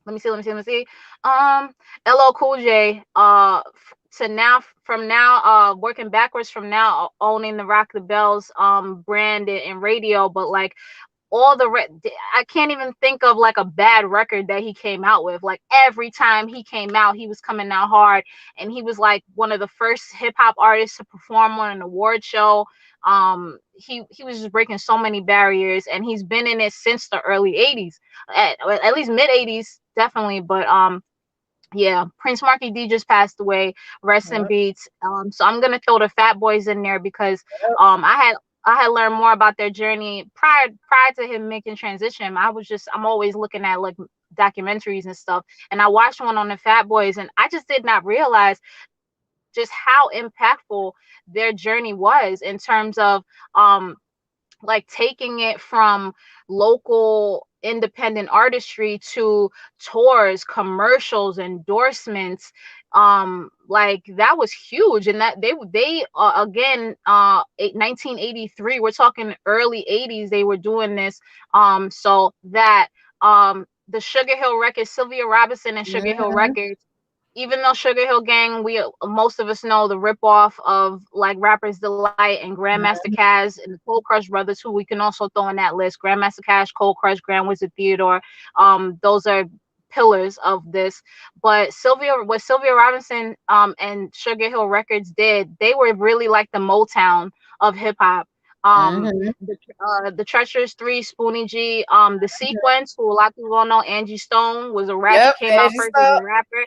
me see. Um, LL Cool J. To now, from now, working backwards from now, owning the Rock the Bells brand and radio, but like all I can't even think of like a bad record that he came out with. Like every time he came out, he was coming out hard, and he was like one of the first hip hop artists to perform on an award show. He was just breaking so many barriers, and he's been in it since the early 80s, at least mid 80s, definitely. But yeah, Prince Marky D just passed away. Rest in Yep. peace. So I'm gonna throw the Fat Boys in there because Yep. I had learned more about their journey prior to him making transition. I'm always looking at like documentaries and stuff, and I watched one on the Fat Boys, and I just did not realize just how impactful their journey was in terms of um like taking it from local independent artistry to tours, commercials, endorsements. Like that was huge, and that they again 1983, we're talking early 80s, they were doing this. So that the Sugar Hill Records, Sylvia Robinson and Sugar Hill Mhm. Records, even though Sugar Hill Gang, we most of us know the ripoff of like Rappers Delight and Grandmaster Caz and the Cold Crush Brothers, who we can also throw in that list. Grandmaster Caz, Cold Crush, Grand Wizard Theodore. Those are pillars of this. But what Sylvia Robinson and Sugar Hill Records did, they were really like the Motown of hip hop. Mhm. The Treacherous Three, Spoonie G, the Sequence, who a lot of people don't know, Angie Stone was a rap. She Yep. came out Edgy first as a stuff. rapper.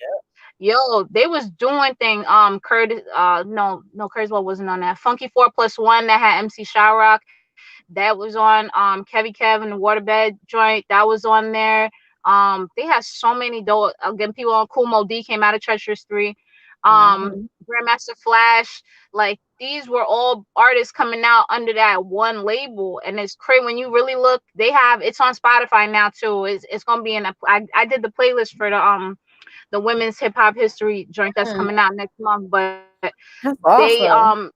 Yo, they was doing thing. Curtis, no, Kurzweil wasn't on that. Funky 4+1 that had MC Shyrock, that was on. Kevy Kev and the Waterbed joint, that was on there. They had so many dope. Again, people on Cool Mo D came out of Treacherous Three. Mhm. Grandmaster Flash, like these were all artists coming out under that one label, and it's crazy when you really look. It's on Spotify now too. It's gonna be in a. I did the playlist for the women's hip hop history joint that's Mhm. coming out next month. But That's they awesome.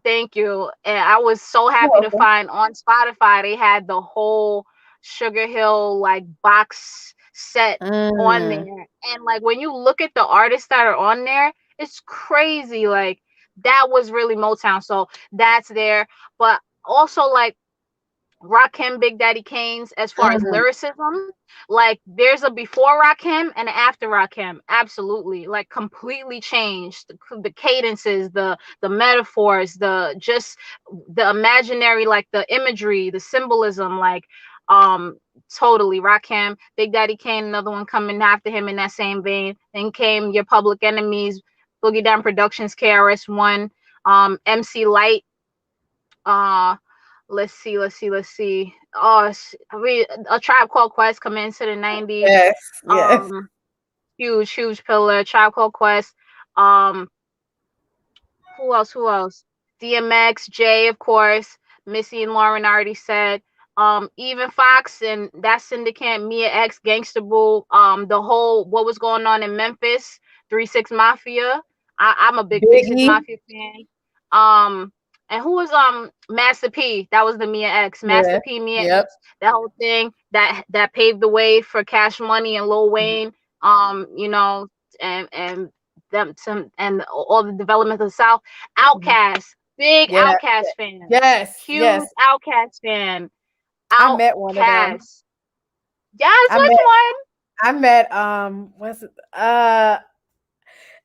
thank you. And I was so happy You're to welcome. find on Spotify they had the whole Sugar Hill like box set on Mm. there. And like when you look at the artists that are on there, it's crazy. Like that was really Motown. So that's there. But also like Rakim, Big Daddy Kane's, as far as Mhm. lyricism, like there's a before Rakim and an after Rakim. Absolutely, like completely changed the cadences, the metaphors, the imaginary, like the imagery, the symbolism, like um totally Rakim. Big Daddy Kane, another one coming after him in that same vein. Then came Your Public Enemies, Boogie Down Productions, KRS-One, MC Light, uh let's see. Oh, I mean, A Tribe Called Quest coming into the 90s. Yes. Yes. Um, huge pillar. Tribe Called Quest. Um, who else? DMX, Jay, of course. Missy and Lauren already said. Even Fox and that syndicate, Mia X, Gangsta Boo. The whole what was going on in Memphis, 3-6 Mafia. I'm a big 3-6 Biggie. Mafia fan. Um, and who was Master P? That was the Mia X. Master Yeah. P, Mia Yep. X. That whole thing that paved the way for Cash Money and Lil Wayne. You know, and them some and all the development of the South. Mhm. Outcast, big Yeah. Outcast fan, Yes. huge Yes. Outcast fan. I met one of them. Outcast, yes, I which met one? I met what's it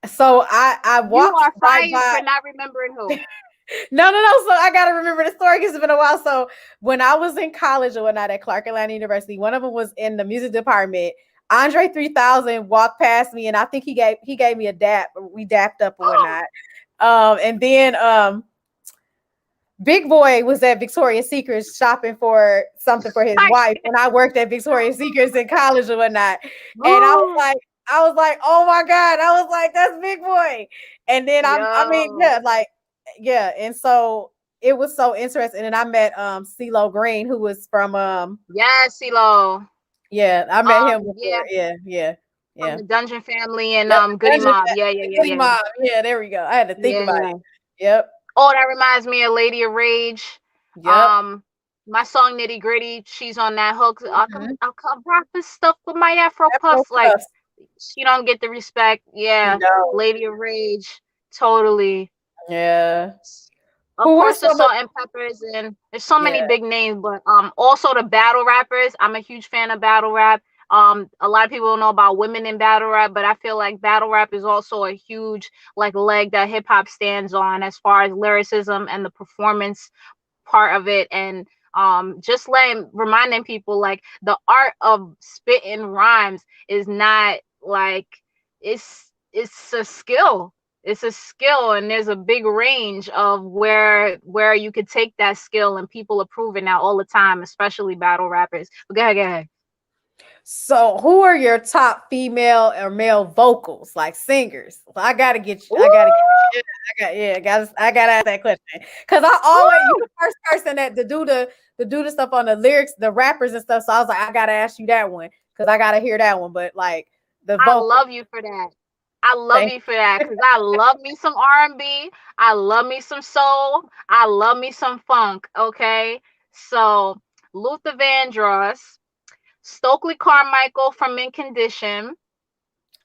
so I You walked are right fired by for not remembering who. no. So I gotta remember the story because it's been a while. So when I was in college or whatnot at Clark Atlanta University, one of them was in the music department. Andre 3000 walked past me and I think he gave me a dap. We dapped up or whatnot. And then Big Boy was at Victoria's Secrets shopping for something for his I wife when I worked at Victoria's Secrets in college or whatnot. And oh, I was like, oh my God. I was like, that's Big Boy. And then I mean, yo, yeah, like, yeah. And so it was so interesting. And I met CeeLo Green, who was from yes, CeeLo. yeah, I met him before. Yeah, Yeah, yeah, from yeah. the Dungeon Family and Yep, Goody Dungeon Mob. Yeah, yeah, the yeah, Goody yeah, Mob. Yeah, there we go. I had to think about it. yeah. Yep, Oh, that reminds me of Lady of Rage. yep. Um, my song Nitty Gritty, she's on that hook. Mhm. I'll come rock this stuff with my Afro Afro puffs. Like puffs. she don't get the respect. Yeah, No. Lady of Rage, totally. Yeah. Of Who are course, the some of Salt and Peppers, and there's so many yeah. big names, but also the battle rappers. I'm a huge fan of battle rap. A lot of people don't know about women in battle rap, but I feel like battle rap is also a huge like leg that hip hop stands on as far as lyricism and the performance part of it, and just reminding people like the art of spitting rhymes is not like it's a skill. It's a skill, and there's a big range of where you could take that skill, and people are proving that all the time, especially battle rappers. But go ahead. So, who are your top female or male vocals, like singers? I gotta get you. I gotta get. Ooh, Yeah, I gotta ask that question because I always you ooh. the first person that to do the stuff on the lyrics, the rappers and stuff. So I was like, I gotta ask you that one because I gotta hear that one. But like the I vocal, love you for that. I love thank you for that because I love me some R&B. I love me some soul. I love me some funk. Okay, so Luther Vandross, Stokely Carmichael from In Condition,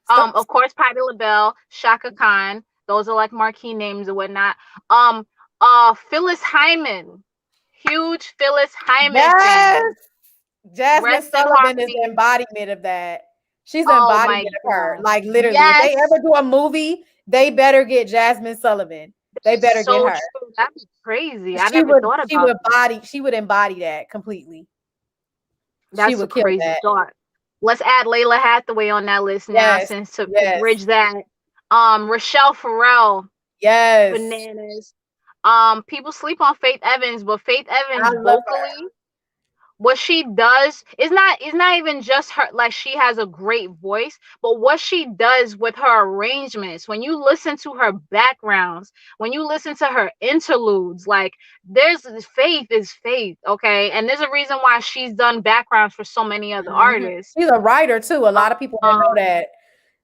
stop. of course Patti LaBelle, Shaka Khan. Those are like marquee names and whatnot. Um, Phyllis Hyman, huge Phyllis Hyman Yes, fan. Jasmine Rest in Sullivan is the harmony. embodiment of that. She's the Oh my embodiment of her. god. Like literally, if they Yes. ever do a movie, they better get Jasmine Sullivan. They This is better get so her. true. That'd be crazy. I She never would thought she about would that. embody that completely. She That's a would kill crazy that. thought. Let's add Layla Hathaway on that list now, Yes. since to Yes. bridge that. Rochelle Farrell, Yes. bananas. People sleep on Faith Evans, but Faith I Evans love her. vocally, what she does is not even just her, like she has a great voice, but what she does with her arrangements, when you listen to her backgrounds, when you listen to her interludes, like there's Faith is Faith, okay, and there's a reason why she's done backgrounds for so many other Mhm. artists. She's a writer too. A lot of people don't know um that.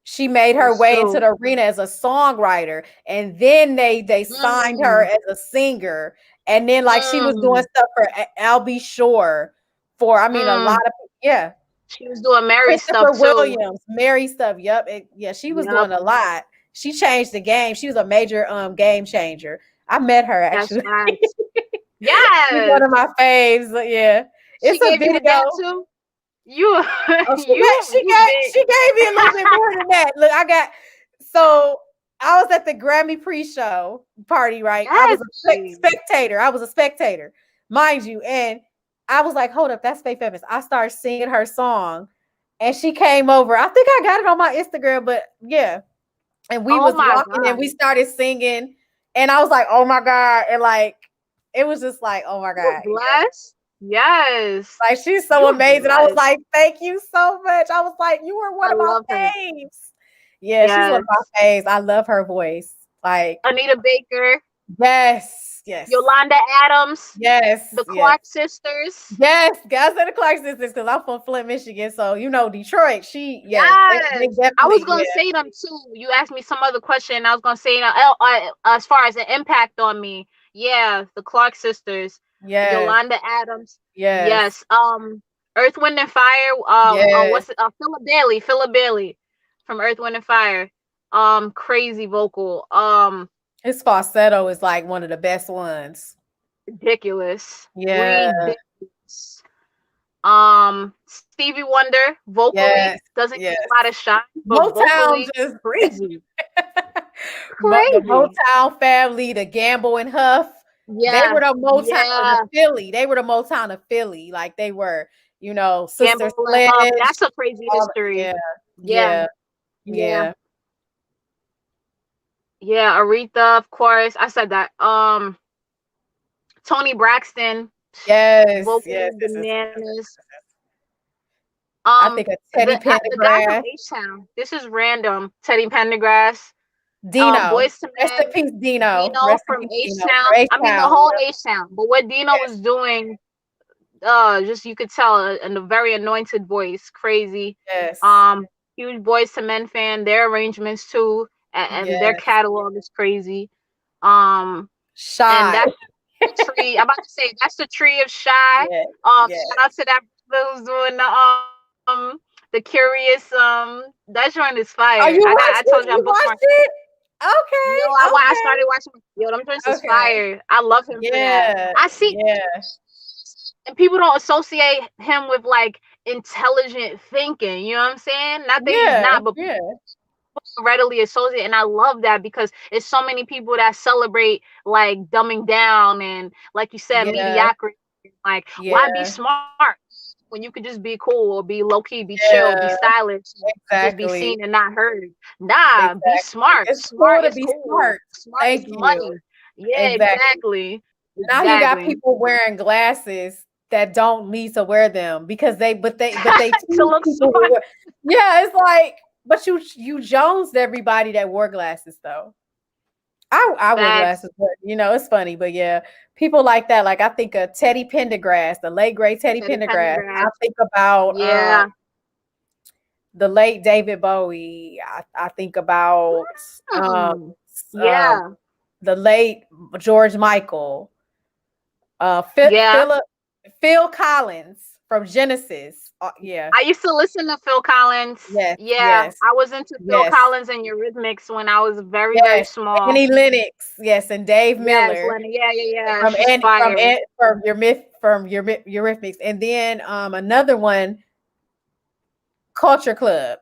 She made her way into so the arena as a songwriter, and then they signed her mm, as a singer, and then like she was doing mm, stuff for Albie Shore for I mean a lot mm. of yeah. She was doing Mary stuff Christopher too. Williams, Mary stuff. Yep. Yeah, she was Yep, doing a lot. She changed the game. She was a major game changer. I met her that's actually. facts. She's one Yes, of my faves. Yeah. It's she a gave you the video. dap too. You Oh, you big. she gave me a little bit more than that. Look, so I was at the Grammy pre-show party, right? I was Yes. a spectator. I was a spectator, mind you. And I was like, hold up, that's Faith Evans. I started singing her song, and she came over. I think I got it on my Instagram, but yeah. And we Oh was my walking and we God. started singing, and I was like, oh my God. And like it was just like, oh my You God. blessed. Yes. Like she's so You amazing. I was blessed. like, thank you so much. I was like, you were one I of my love her. faves. Yeah, she's one of Yes. my faves. I love her voice. Like, Anita Baker, yes, yes, Yolanda Adams, yes, the yes, Clark sisters. yes. Guys in the Clark sisters, because I'm from Flint, Michigan. So you know Detroit. Yes, they Yes. I was definitely, gonna yeah, say them too. You asked me some other question. I was gonna say as far as an impact on me. Yeah, the Clark sisters, yes, Yolanda Adams. yes, Yes. Earth, Wind and Fire. yes. What's it? Philip Bailey from Earth, Wind and Fire. Crazy vocal. His falsetto is like one of the best ones. Ridiculous. Yeah, Ridiculous. Stevie Wonder vocally yes, doesn't get yes. a lot of shine, but Motown vocally just crazy. The Crazy. Motown family, the Gamble and Huff, they were Yeah. the Motown of the Yeah. Philly. They were the Motown of Philly. Like they were, Sister Gamble and Huff. Sledge. That's a crazy All, history. yeah, Yeah. yeah, Yeah. yeah. Yeah. Aretha, of course. I said that. Tony Braxton, Yes, vocally yes, yes, yes, yes, yes. bananas. I think a Teddy The guy from Pendergrass, H Town. This is random. Teddy Pendergrass. Dino. Boys to Rest in Men. peace, Dino. Dino Rest in from peace, H Dino. Town. For H I mean, the Town. whole H Town. But what Dino Yes, was doing, just you could tell, and a very anointed voice, crazy. yes, Um, Huge Boys to Men fan. Their arrangements too, and their yes. catalog is crazy. Um, and Shy. that's the tree. I'm about to say that's the tree of Shy. Yes, Shout yes. out to that brother who's doing the Curious. That joint is Are fire. you I told watching? you I You bookmarked. watched it? Yo, Okay, I okay, started watching. Yo, them joints is okay. fire. I love him for that. Yeah, I see, yeah, and people don't associate him with like intelligent thinking. You know what I'm saying? Not that he's yeah, not, but yeah, readily associate, and I love that because it's so many people that celebrate like dumbing down and, like you said, yeah, mediocrity. Like, why be yeah, smart when you could just be cool or be low key, be chill, be yeah, stylish, just be exactly, seen and not heard? Nah, be exactly. smart. It's cool Smart to is be cool. smart. Smart is Thank you. money. Yeah, Exactly. exactly. Now you got Exactly. people wearing glasses that don't need to wear them because they To teach look people to smart. wear. Yeah, it's like, but you jonesed everybody that wore glasses though. I wear Facts. glasses, but it's funny. But yeah, people like that. Like I think of Teddy Pendergrass, the late great Teddy Teddy Pendergrass. I Pendergrass. think about Yeah. the late David Bowie. I think about um, Hmm. um, Yeah. the late George Michael. Yeah. Phil Collins from Genesis. Yeah. I used to listen to Phil Collins. Yes. Yeah, Yes. I was into Phil Yes. Collins and Eurythmics when I was very, very Yes. small. Annie Lennox. Yes, and Dave Yes, Miller Lenny. Yeah, yeah, yeah. from She's Andy fire. from your Eurythmics, and then another one, Culture Club.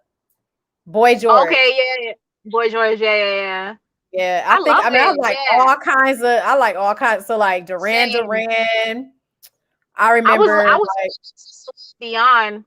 Boy Okay, George. yeah, yeah. Boy George. Yeah, yeah, yeah. Yeah, I love I mean it. Yeah. I like all kinds. So like Duran Same. Duran. I I remember was like Dion.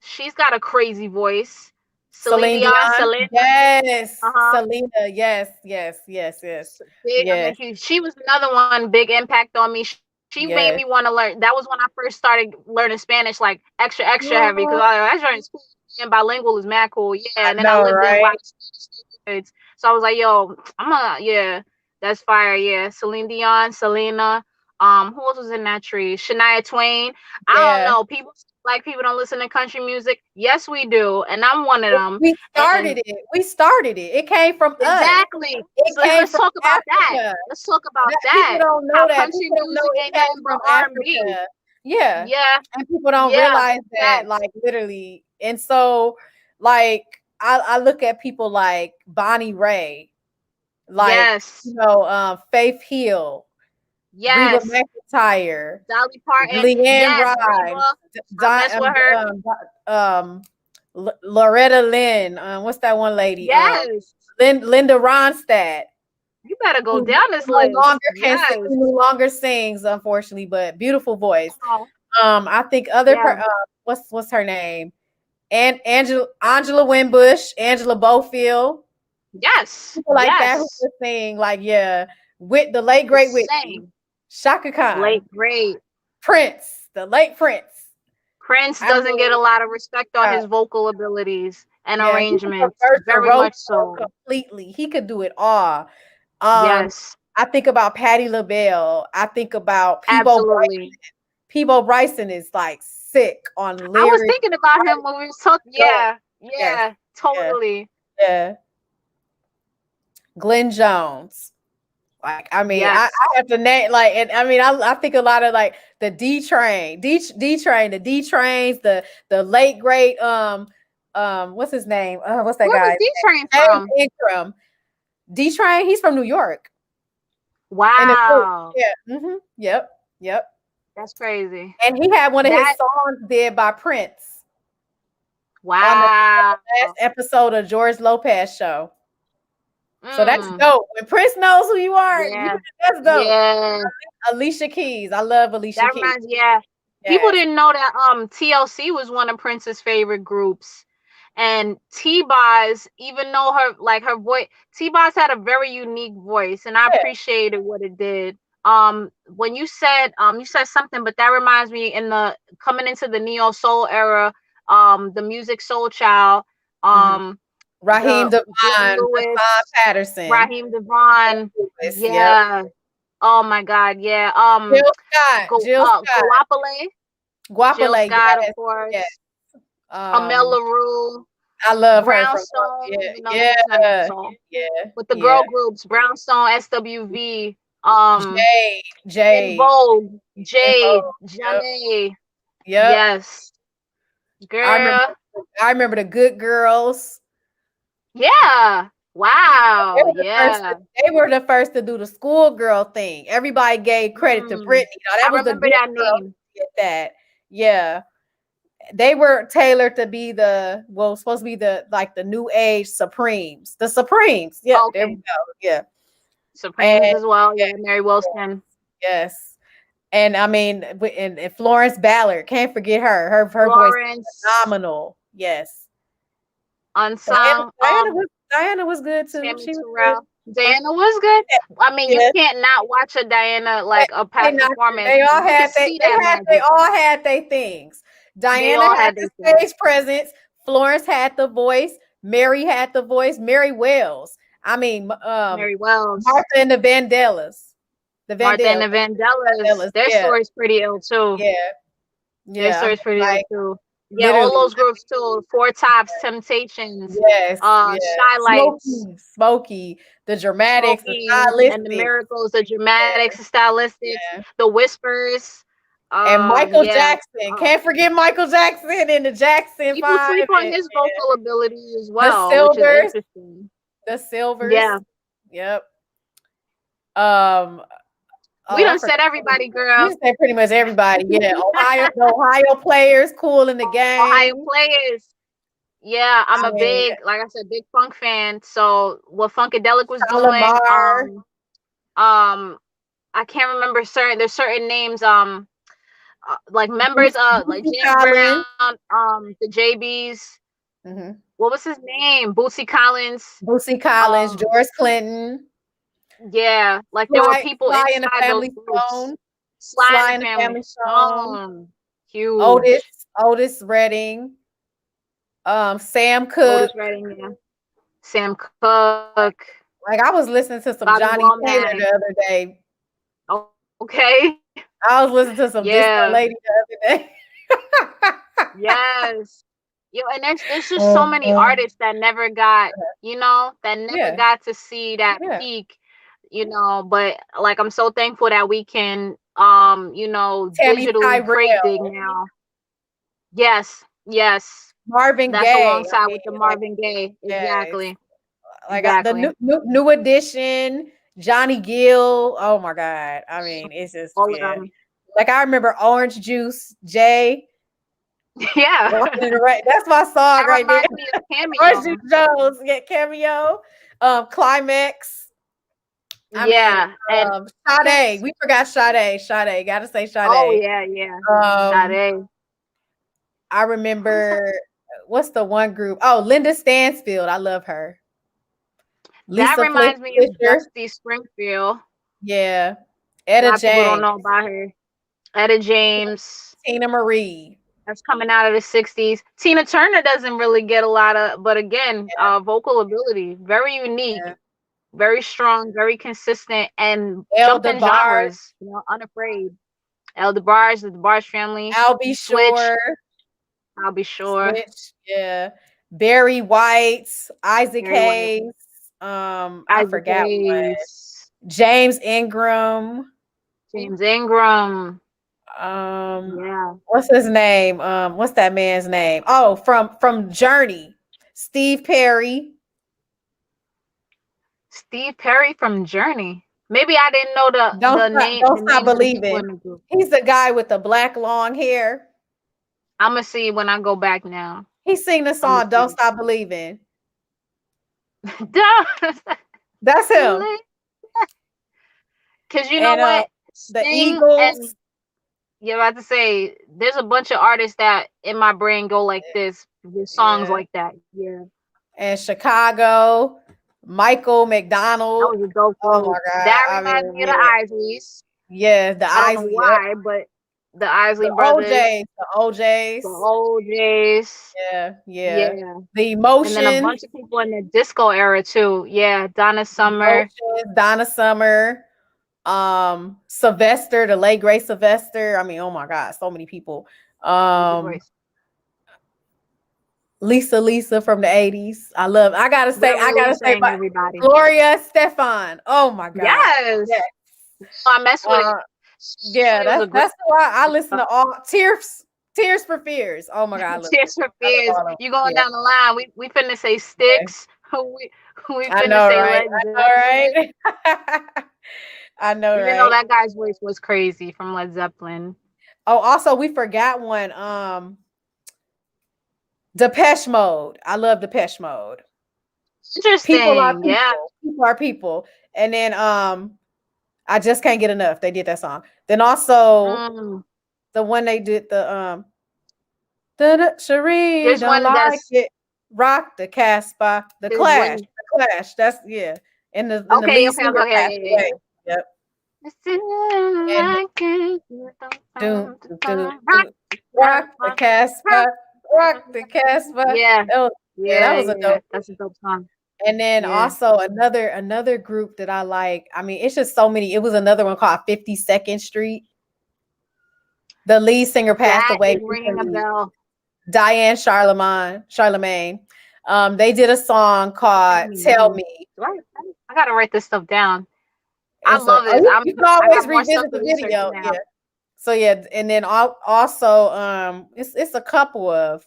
She's got a crazy voice. Celine Celine Dion. Dion. Selena. Yes. Uh-huh. Selena. Yes, yes, yes, yes. Big, I'm a Yes. huge. She was another one, big impact on me. She made me Yes. want to learn. That was when I first started learning Spanish, like extra, extra heavy. Because Oh, I joined school and bilingual is mad cool. Yeah, I and then I know, lived in a right? lot of states, so I was like, yo, I'm gonna, yeah, that's fire. Yeah, Celine Dion, Selena. Who else was in that tree? Shania Twain. I don't Yeah. know. People like people don't listen to country music. Yes, we do, and I'm one of them. We And started it. We started it. It came from us. exactly. It So came let's from talk about that. Africa. Let's talk about That people that. don't know How that. country People don't know music it ain't came nothing but from R&B. Africa. Yeah. Yeah, And people don't yeah, realize that, facts. like literally. And so, like, I look at people like Bonnie Ray, like, Yes, Faith Hill, Reba yes. McEntire, Dolly Parton. Leanne Yes, Rimes, Reba. I Di- mess with her. um, Loretta Lynn. What's that one lady? Yes. Linda Ronstadt, You better go who down this no list. longer can sing, Yes. who no longer sings, unfortunately, but beautiful voice. Oh, I think yeah. what's her name? And Angela Winbush, Angela Bofield, Yes. people like that who Yes. can sing. Like, yeah, with the late The great Whitney, same. Shaka Khan, Late great. Prince, the late Prince. Prince I doesn't get mean, a lot of respect on uh, hose vocal abilities and yeah, he was arrangements. a Very much virtuoso so. completely. He could do it all. Um, Yes. I think about Patti LaBelle. I think about Peebo Bryson. Absolutely. Peebo Bryson is like sick on I was lyrics. thinking about him when we was talking. Dope. Yeah. Yes. Yeah. Yeah. Totally. Yeah. Glenn Jones. Like, I mean, Yes. I have to name like, and I mean, I think a lot of like the the D trains, the late great what's his name? What's that Where was guy? D Train James from? Ingram. D Train, he's from New York. And it's Wow. yeah, yep, yep. That's crazy. And he had one of his That songs did by Prince on wow. the last episode of George Lopez show. So that's Mm. dope. When Prince knows who you are, Yeah. that's dope. Yeah. Alicia Keys. I love Alicia That Keys. reminds yeah. People Yes. didn't know that TLC was one of Prince's favorite groups. And T-Boz, even though her voice, T-Boz had a very unique voice, and I Yeah. appreciated what it did. When you said something, but that reminds me in the coming into the neo soul era, the music Soul Child, Mhm. um, Raheem the Glenn Devon, Hassan Lewis, Patterson, Raheem Devon, Lewis. Yep. yeah. Oh my God, yeah. Jill Scott, Guapale, Jill Guapale. Scott, of Yes, yes. course. Amel Um, LaRue, I love her from Brownstone, yeah, even though he was never yeah, soul. yeah, With the yeah. girl groups, Brownstone, SWV, Jade, In Jade, Vogue, Info. Jade, Yep, Janae. yep. Yes, I remember. girl. I remember the Good Girls. Yeah. They Wow. were the first Yeah. to, they were the first to do the schoolgirl thing. Everybody gave credit to Mm. Britney. Now that I was the remember good that girl name. who did that. Yeah. They were tailored to be supposed to be the like the new age Supremes. The Supremes. Yep, there we Okay. go. Yeah. And Supremes as well. yeah, Yeah. Mary Wilson. yes. And I mean, and Florence Ballard, can't forget her. Her voice is Florence. phenomenal. Yes. Diana, Unsung. Diana was good too. Tammy She was good. Terrell. Diana was good. I mean, you Yeah. can't not watch a Diana They like a they past not performance. they all You can had see that they magic. all had their things. They Diana all had had the their thing. stage presence. Florence had the voice. Mary had the voice. Mary Wells. I mean, Mary Wells, Martha and the Vandellas. The Martha and Vandellas. the Vandellas. Vandellas. Their Yeah, story's pretty ill too. yeah, Their yeah. I mean, story's pretty ill like too. Yeah, all literally. those groups too. Four Tops, Temptations, Yes, yeah. Shy Lights, Smokey, the dramatics, the Smokey, and the stylistics. Miracles, the Yeah, Dramatics, the Stylistics, yeah. the Whispers. And Michael Yeah. Jackson. Um, Can't forget Michael Jackson and the Jackson People 5 sleep on and his vocal ability as the well, which is Silvers. interesting. The Yeah, Silvers. Yep. Um. we Oh, I done forgot. said everybody, We girl. just said pretty much everybody. Yeah. The Ohio players, cool in the Ohio game. players. Yeah, I'm I a mean, big, like I said, big funk fan. So what Funkadelic was doing, Shalimar, um, I can't remember there's certain names, like members of like Bootsy James Collins. Brown, the JBs. Mm-hmm. What was his name? Bootsy Collins. Bootsy Collins, Um, George Clinton, yeah, like there were people Sly and the inside those Family groups. Stone, Sly and Sly the and the Family Family Stone, Stone, Otis, huge. Otis Redding, Sam Cooke. Otis Redding, yeah. Sam Cooke, Like I was listening to some Bobby Johnny Taylor Womack. the other day. Okay. I was listening to some Disco Yeah. Lady the other day. Yes. Yo, and there's just so many Uh, artists that never got, that never yeah, got to see that yeah. peak, but like I'm so thankful that we can Tammy digitally crate dig Tyrell, now. Yes, yes. Marvin That's Gaye. I alongside mean, with the like, Marvin Gaye. yes, Exactly. like the Exactly. new edition, Johnny Gill. Oh my God! I mean, it's just All of yeah. them. Like I remember Orange Juice, Jay Yeah. walking in the rain. That's my song That right there. reminds me of Orange Juice Cameo. Jones, yeah, cameo. Climax. I mean, Yeah. And Sade. kids. We forgot Sade. Sade. Gotta say Oh Sade. yeah, yeah. Um, Sade. I Who's remember what's the one group? Oh, Linda Stansfield. I love her. that Lisa reminds me of Fisher. Dusty Springfield. Yeah. A Etta lot of people don't James. know about her. Etta James. Tina Marie. That's coming out of the 60s. Tina Turner doesn't really get a lot of, but again, Yeah, vocal ability, very yeah. unique, very strong, very consistent, and El jumped in DeBarge. genres, unafraid. El DeBarge, the DeBarge family, I'll be Switch, sure. I'll be sure. Switch. Yeah. Barry White. Isaac Very White, Hayes. I Isaac forgot one. Hayes, James Ingram. James Ingram. Um, Yeah. what's his name? What's that man's name? Oh, from Journey. Steve Perry. Steve Perry from Journey. Maybe I didn't know the name, Don't the stop names of the people believing. in the group. He's the guy with the black long hair. I'm gonna see when I go back now. He sing the I'm gonna song "Don't see. Stop Believing." Duh. That's him. Because you know And what? the Sting Eagles. and you're about to say there's a bunch of artists that in my brain go like this with songs Yeah. like that. Yeah. And Chicago. Michael That McDonald. was a dope Oh group. my God. That I reminds mean, me of yeah. the Isleys. Yeah, the I don't know Isley. Yep. why, but the Isley The brothers, OJs. The OJs. the OJs. Yeah, yeah. Yeah. The And then a Emotions. bunch of people in the disco era too. Yeah. Donna Summer. Donna Summer. Sylvester, the late great Sylvester. I mean, oh my God, so many people. Lisa from the 80s. I gotta say Everybody. Gloria Stefan. Oh my God. Yes. Yes. I mess with it. Yeah, that's why I listen to all Tears for Fears. Oh my God. Tears for Fears. You going down the line. We finna say Sticks. we we I finna know, say right? Led I know, Zeppelin, right? I know, even though right? that guy's voice was crazy from Led Zeppelin. Oh, also we forgot one. Depeche Mode. I love Depeche Mode. People are Interesting. Yeah. people. People are people. And then I just can't get enough. They did that song. Then also Mm. the one they did the Cherie There's don't one like that's it. Rock the Casbah. The there's Clash. one. The Clash. That's yeah. And the Okay. lead Okay. Okay. singer Okay. passed Yeah. Yeah. away. Yeah. Yep. It's still And like it. rock the Casbah. Rock the Casbah. Yeah. That was yeah, that Yeah. was a Yeah. dope. That's a dope song. And then Yeah. also another group that I like. I mean, it's just so many. It was another one called 52nd Street. The lead singer passed That away is ringing a recently. bell. Diane Charlemagne. They did a song Tell called me "Tell name. Me." Do I gotta write this stuff down. I It's a love this. you can I got always more stuff revisit to the research video. now. Yeah. So yeah, and then also it's a couple of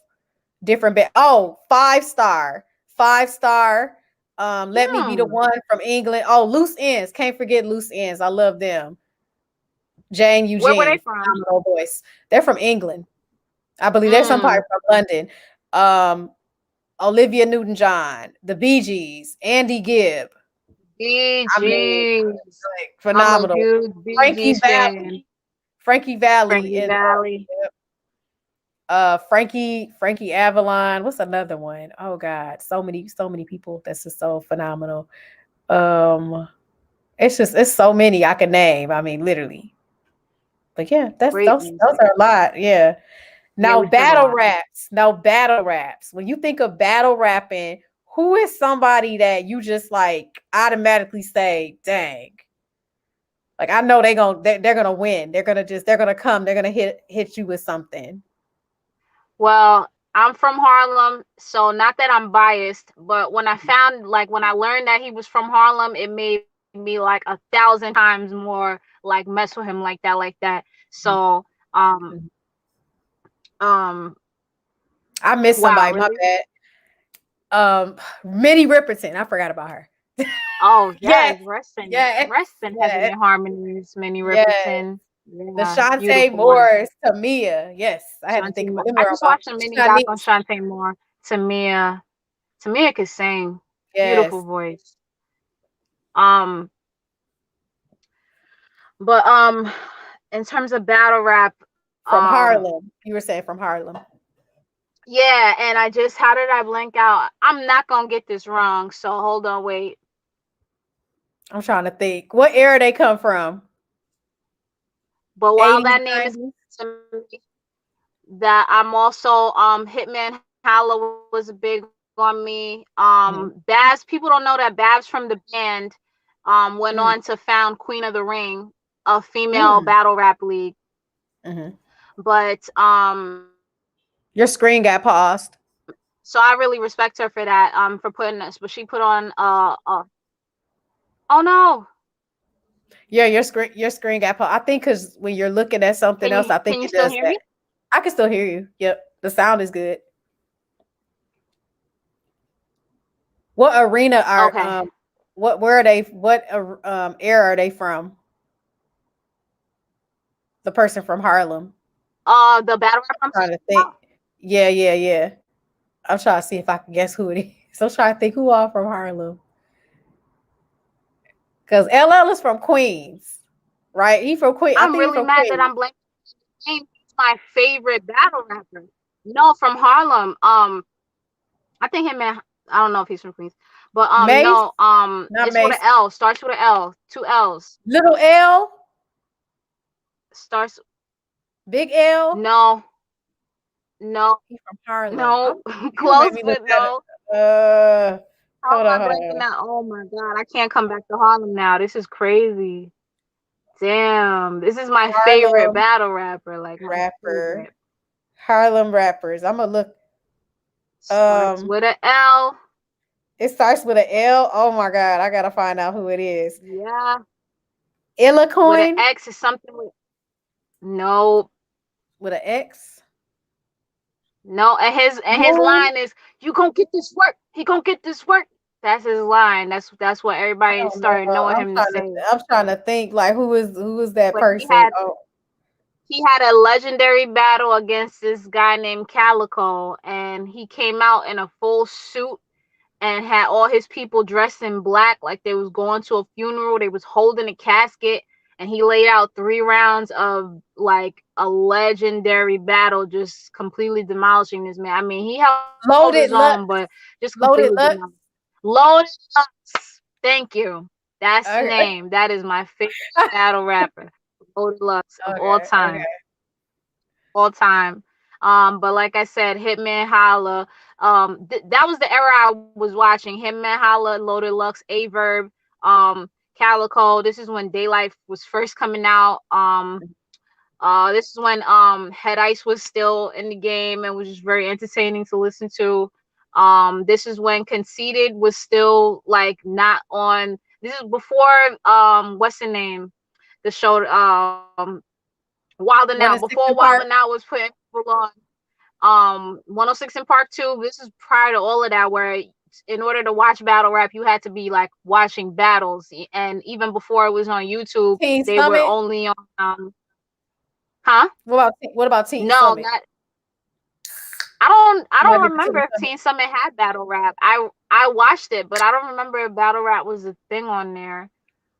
different oh, 5 Star. 5 Star. Let Me Be the Hmm. One from England. Oh, Loose Ends. Can't forget Loose Ends. I love them. Jane Where were they Eugene, from? phenomenal voice. They're from England. I believe there's some part Mm. from London. Um, Olivia Newton-John, the Bee Gees, Andy Gibb. Bee I mean, Gees. like I'm a phenomenal. huge Bee Frankie Gees fan. Valley, Frankie Valley, Frankie and Valley. Frankie Avalon. What's another one? Oh God, so many people. That's just so phenomenal. Um, it's so many I can name. I mean, literally. But yeah, that's Great those music. are a lot. Yeah. Yeah, Now we heard a battle lot. raps. Now battle raps. When you think of battle rapping, who is somebody that you just like automatically say, "Dang, like I know they're gonna win. They're gonna come. They're gonna hit you with something." Well, I'm from Harlem, so not that I'm biased, but when I learned that he was from Harlem, it made me like 1,000 times more like mess with him like that. So, um, Mhm. um, I missed wow, somebody. My really? bad. Minnie Riperton. I forgot about her. Oh, Yes, yes, yes, rest in heaven yes, in harmonies, Minnie yes. Riperton. The Yeah, Shantae beautiful one. Moore's Tamia. Yes, I had to Shantae think about Moore. them. I Were just my watched a mini doc on Shanice. Shantae Moore. Tamia. Tamia could sing. Beautiful Yes, voice. Um, but in terms of battle rap, from um, Harlem. You were saying from Harlem. yeah, and I just how did I blank out? I'm not gonna get this wrong, so hold on, wait. I'm trying to think. What era they come from? But while 80s, that name is 90s? to me, that I'm also Hitman Holla was a big on me. Mhm. Babs, people don't know that Babs from the band went on Mm, to found Queen of the Ring, a female mm, battle rap league. mhm. But Your screen got paused. so I really respect her for that for putting this. But she put on oh no, Yeah, your screen got paused. I think because when you're looking at something else, I think can you it still does hear that. me? I can still hear you. Yep, the sound is good. What arena are Okay. what where are they? What era are they from? The person from Harlem. The battle rap I'm Trying to talking think. about. Yeah, yeah, yeah. I'm trying to see if I can guess who it is. So I'm trying to think who all from Harlem. Because LL is from Queens, right? He from Queens. I I'm think he's really from mad that Queens. I'm blanking his name. He's my favorite battle rapper. No, from Harlem. I think him and I don't know if he's from Queens, but Mace, no, not it's with an Mace. L. Starts with an L. Two L's. Little L, Starts. Big L. No, no, He from Harlem. no. You gonna make Close, me look but at no. it. How Hold am I on, hold blanking on. out? Oh my god, I can't come back to Harlem now. This is crazy. Damn, this is my favorite Harlem battle rapper. Like my rapper. favorite. Harlem rappers. I'm gonna look. Starts Um, with an L. it starts with an L. Oh my god, I gotta find out who it is. Yeah, with an Illacoin X is something with no, with an X. no. And his Moon. line is, "You gonna get this work. He gonna get this work." That's his line. That's what I everybody don't know. started knowing him to say. I'm trying to think like who is that But person? Oh, he had a legendary battle against this guy named Calico, and he came out in a full suit and had all his people dressed in black like they was going to a funeral. They was holding a casket, and he laid out 3 rounds of like a legendary battle, just completely demolishing this man. I mean, he held his own, Loaded but Lux. just completely Loaded demolished. Lux. Loaded Lux. Thank you. That's the Okay. name. That is my favorite battle rapper. Loaded Lux of all Okay. time. All time. But like I said, Hitman Holla. That was the era I was watching. Hitman Holla, Loaded Lux, Averb, um, Calico. This is when Daylight was first coming out. This is when Head Ice was still in the game and was just very entertaining to listen to. This is when Conceited was still like not on. This is before what's the name? The show Wild 'N Out. One and Before six in Wild 'N Park. Out was putting people on 106 in Park 2. This is prior to all of that, where in order to watch battle rap you had to be like watching battles, and even before it was on YouTube Teen they were Summit. only on huh What about Teen no Summit? not I Might don't be the remember Teen if Summit. Teen Summit had battle rap. I watched it, but I don't remember if battle rap was a thing on there.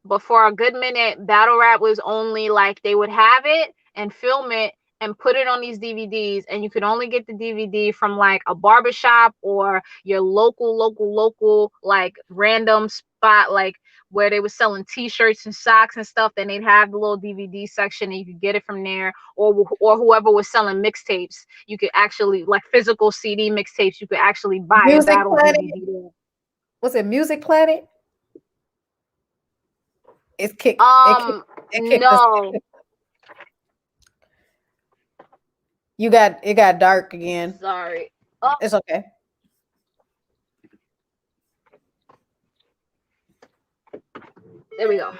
But for a good minute, battle rap was only like they would have it and film it and put it on these DVDs, and you could only get the DVD from like a barbershop or your local like random spot, like where they were selling T-shirts and socks and stuff. Then they'd have the little DVD section, and you could get it from there, or whoever was selling mixtapes, you could actually like physical CD mixtapes. You could actually buy a Music battle Planet. DVD there. Was it Music Planet? It's kick. It kicked us. No, It got dark again. sorry. Oh, It's okay. there we go.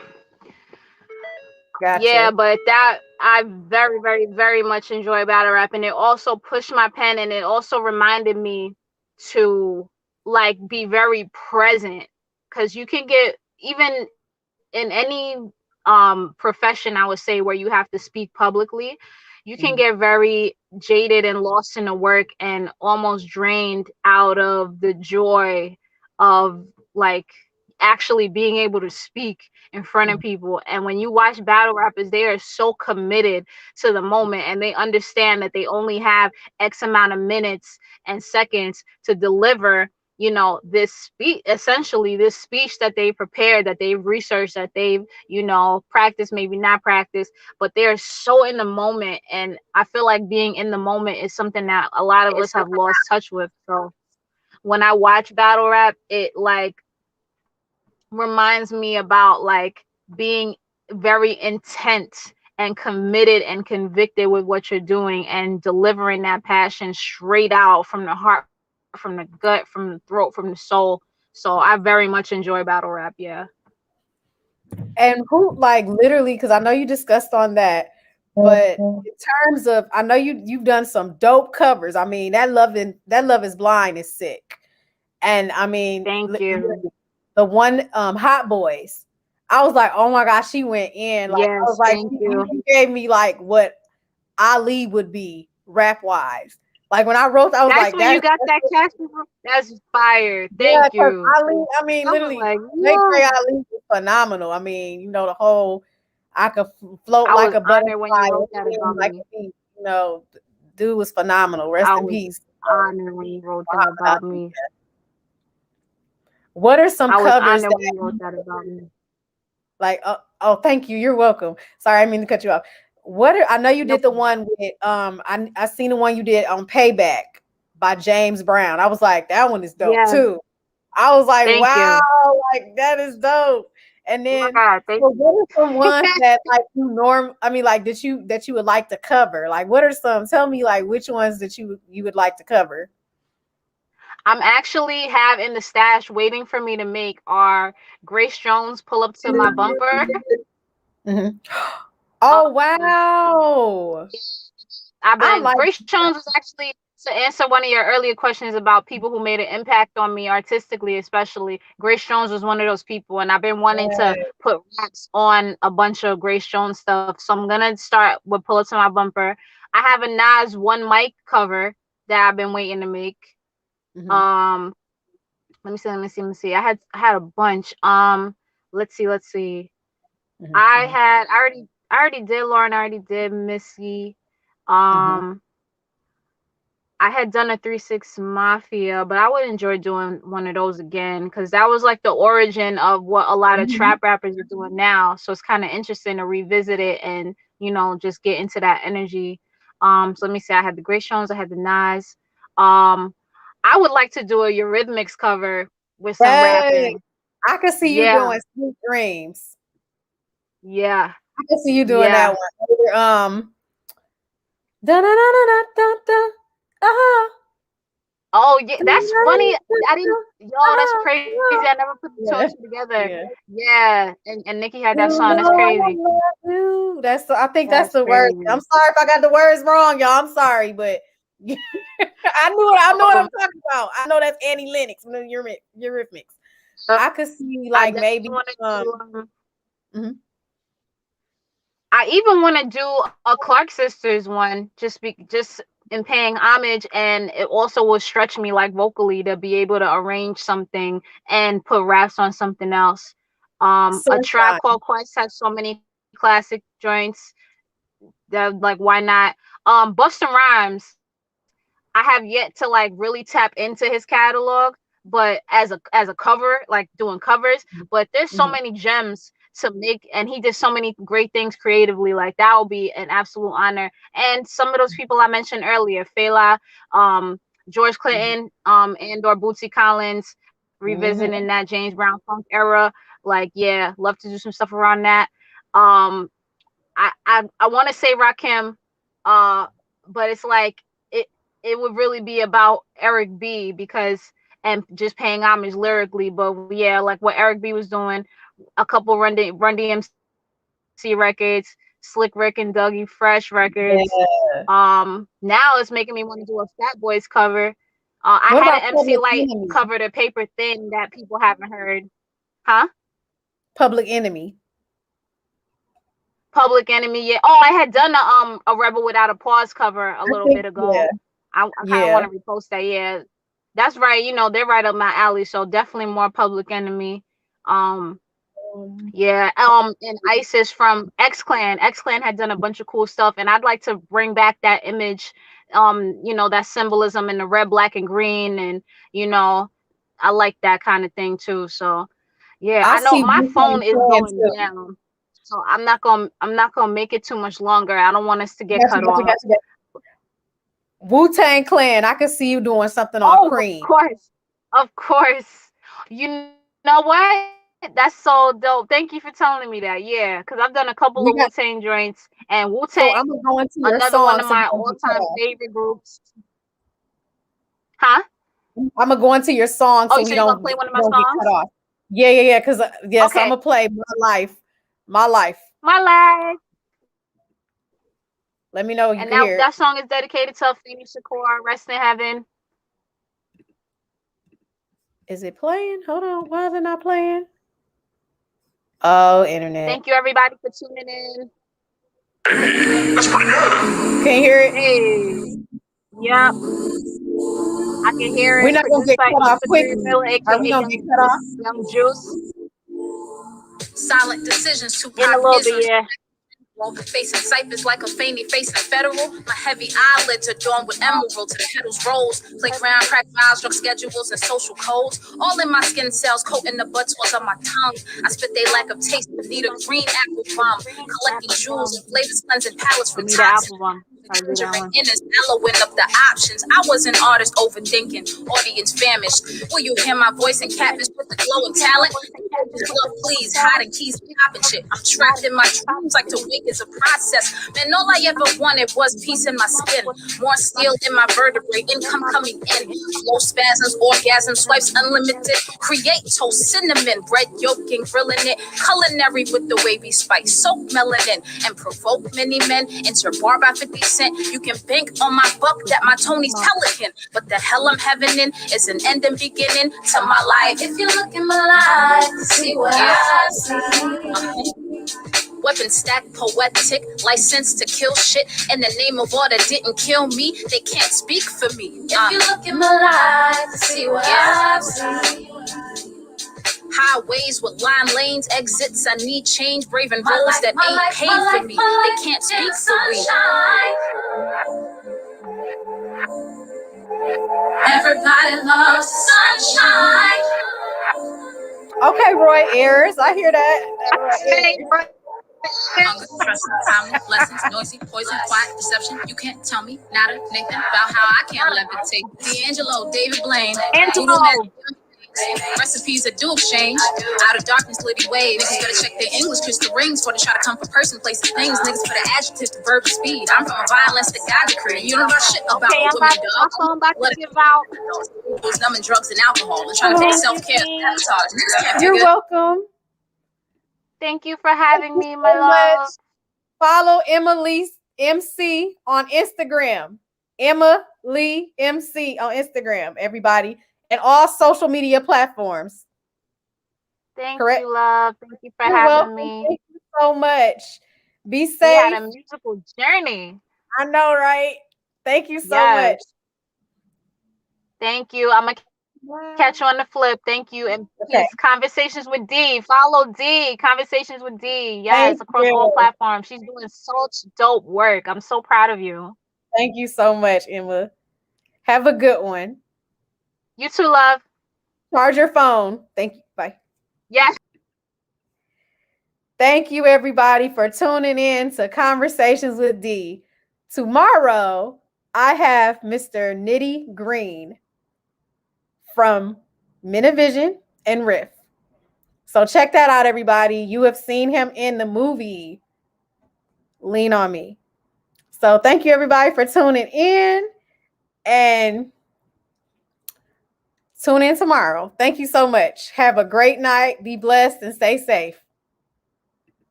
Yeah, Gotcha. but that I very much enjoy battle rap, and it also pushed my pen, and it also reminded me to like be very present, because you can get, even in any profession, I would say, where you have to speak publicly, you can get Mhm. very jaded and lost in the work and almost drained out of the joy of like actually being able to speak in front of Mhm. people. And when you watch battle rappers, they are so committed to the moment, and they understand that they only have X amount of minutes and seconds to deliver, this speech, essentially this speech that they prepared, that they've researched, that they've, practiced, maybe not practiced, but they're so in the moment. And I feel like being in the moment is something that a lot of us have lost touch with. So when I watch battle rap, it like reminds me about like being very intent and committed and convicted with what you're doing, and delivering that passion straight out from the heart, from the gut, from the throat, from the soul. So I very much enjoy battle rap. Yeah. And who like literally? Because I know you discussed on that, but in terms of, I know you've done some dope covers. I mean, that love is blind is sick, and I mean, Thank you. the one Hot Boys. I was like, oh my gosh, she went in. Like I was Yes, like, thank you. you gave me like what Ali would be rap wise. Like when I wrote, I was That's like, where you got that's that cash. That's fire. yeah, Thank because you. Ali, I mean, I was literally, like, Great yo, Ali is phenomenal. I mean, the whole I could float I like was a honored when you butterfly wrote and that swim about like me. a bee. Dude was phenomenal. Rest I in was peace. honored when you wrote that Muhammad about Ali. me. What are some I was covers honored that when you wrote that about me. like? Oh, thank you. You're welcome. Sorry, I didn't mean to cut you off. I know you No did the problem. one with I seen the one you did on Payback by James Brown. I was like, that one is dope Yeah, too. I was like, thank wow, you. like that is dope. And Oh my then, God, thank so you. what are some ones that like I mean, like that you would like to cover? Like, what are some? Tell me, like, which ones that you would like to cover? I'm actually have in the stash waiting for me to make are Grace Jones pull up to my bumper. Mhm. Oh Um, wow! I like Grace Jones was actually, to answer one of your earlier questions about people who made an impact on me artistically, especially. Grace Jones was one of those people, and I've been wanting to that. put raps on a bunch of Grace Jones stuff. So I'm gonna start with Pull Up to My Bumper. I have a Nas One Mic cover that I've been waiting to make. Mm-hmm. Um, let me see. I had a bunch. Let's see. Mm-hmm. I Mm-hmm. had I already did Lauren. I already did Missy. Mm-hmm. Um, I had done a 3 6 Mafia, but I would enjoy doing one of those again because that was like the origin of what a lot of Mm-hmm. trap rappers are doing now. So it's kind of interesting to revisit it and just get into that energy. So let me see. I had the Great Jones. I had the Nas. Um, I would like to do a Eurythmics cover with some Right. rapping. I could see you Yeah, doing Sweet Dreams. yeah, I could see you doing that yeah. one. Or, da da da da da da da. Uh-huh. Oh yeah, Da, that's funny. da, I da, didn't. Yo, that's uh-huh. crazy. I Uh-huh. never put the two and two Yeah. together. Yeah. Yeah, and Nicki had that You song. That's know I crazy. love you. I think that's That's the word. I'm crazy. sorry if I got the words wrong, y'all. I'm sorry, but I know what I'm Um, talking about. I know that's Annie Lennox from the Eurythmics. so I could see I like definitely maybe want to do. mhm. I even want to do a Clark Sisters one, just in paying homage, and it also will stretch me like vocally to be able to arrange something and put raps on something else. A Tribe Sunshine. Called Quest has so many classic joints that like why not? Busta Rhymes, I have yet to like really tap into his catalog, but as a cover, like doing covers, but there's so Mhm. many gems to make, and he did so many great things creatively. Like that will be an absolute honor. And some of those people I mentioned earlier, Fela, um, George Mhm. Clinton, and/or Bootsy Collins, revisiting Mhm. that James Brown funk era. Like, yeah, love to do some stuff around that. Um, I want to say Rakim, uh, but it's like it would really be about Eric B because and just paying homage lyrically. But yeah, like what Eric B was doing, a couple Run DMC records, Slick Rick and Dougie Fresh records. Yeah. Now it's making me want to do a Fat Boys cover. I had What an about MC Public Light Enemy? cover, the paper thin that people haven't heard, huh? Public Enemy. Public Enemy. Yeah. Oh, I had done a Rebel Without a Pause cover a I little think bit yeah. ago. I kind of Yeah. want to repost that. Yeah, that's right. They're right up my alley. So definitely more Public Enemy. Um, Um, yeah. And Isis from X Clan. X Clan had done a bunch of cool stuff, and I'd like to bring back that image. That symbolism in the red, black, and green, and you know, I like that kind of thing too. So yeah, I I know see my Wu-Tang phone is Clan going too. down, so I'm not gonna make it too much longer. I don't want us to get Gotcha, cut gotcha, off. gotcha, gotcha. Wu-Tang Clan. I could see you doing something on Oh, of Cream. course, of course. You know what? That's so dope. Thank you for telling me that. Yeah, because I've done a couple of Wu-Tang We got joints, and Wu-Tang, so I'm gonna go into your another one of song so my we don't get all-time cut off. favorite groups. Huh? I'm gonna go into your song Oh, so you said you're gonna play one of my don't get cut songs? off. Yeah, yeah, yeah. Because yes, I'm Okay. gonna play my life, my life. My life. Let me know And you can that hear it. that song is dedicated to Afeni Shakur, rest in heaven. Is it playing? Hold on. Why is it not playing? Oh, internet. Thank you everybody for tuning in. Can you hear it? Hey. Yep, I can hear We're it. not gonna Produced get by cut off Issa Three quickly. Mill, Are we aka gonna get cut off? Young Juice. Silent decisions to In a hide little bit, misery. yeah. Facing ciphers like a feigning facing federal. My heavy eyelids adorned with emerald to the petals rolls. Playground, crack files, drug schedules, and social codes. All in my skin cells, coating the butt swells on my tongue. I spit they lack of taste, need a green apple bomb. Green Collecting apple jewels rum. and flavors, cleansing palates We from need an toxins. apple rum. Gotta do that Conjuring one. in is mellowing up the options. I was an artist overthinking, audience famished. Will you hear my voice and catfish with the glowing talent? Love, please, hiding keys and popping shit. I'm trapped in my dreams like to wake is a process. Man, all I ever wanted was peace in my skin. More steel in my vertebrae, income coming in. Flow spasms, orgasm swipes, unlimited. Create toast, cinnamon, bread yolking, grilling it. Culinary with the wavy spice, soak melanin and provoke many men. Enter bar by 50 100%. You can bank on my buck that my Tony's Pelican. But the hell I'm having in is an end and beginning to my life. If you look in my life, see what I see. Weapon stack, poetic, license to kill shit. In the name of all that didn't kill me, they can't speak for me. If you look in my life, see what I see. Highways with line lanes, exits. I need change, braving roads that ain't paid for me. They can't speak for me. Everybody loves sunshine. Okay, Roy Ayers. I hear that. Hunger, stress, timeless lessons, noisy, poison, quiet, deception. You can't tell me nada, Nathan, about how I can't levitate. D'Angelo, David Blaine, Doodle Man, recipes that do exchange. Out of darkness, litty waves. Niggas better check their English, crystal rings before they try to come for person, place and things. Niggas put an adjective to verb and speed. I'm from a violence that God decreed. You don't know shit about Okay, women, my dog. phone about to give out. Those numbing drugs and alcohol and trying to take self-care. You're welcome. Thank you for having me, so my love. much. Follow Emma Lee MC on Instagram. Emma Lee MC on Instagram, everybody, and all social media platforms. Thank Correct? you, love. Thank you for You're having welcome. me. Thank you so much. Be safe. We had a musical journey. I know, right? Thank you so much. Thank you. I'm going to catch you on the flip. Thank you. And peace. Conversations with D. Follow D. Conversations with D. Yes, across all platforms. She's doing such dope work. I'm so proud of you. Thank you so much, Emma. Have a good one. You too, love. Charge your phone. Thank you. Bye. Yes. Thank you, everybody, for tuning in to Conversations with D. Tomorrow, I have Mr. Nitty Green from Minivision and Riff. So check that out, everybody. You have seen him in the movie Lean on Me. So thank you, everybody, for tuning in, and tune in tomorrow. Thank you so much. Have a great night. Be blessed and stay safe.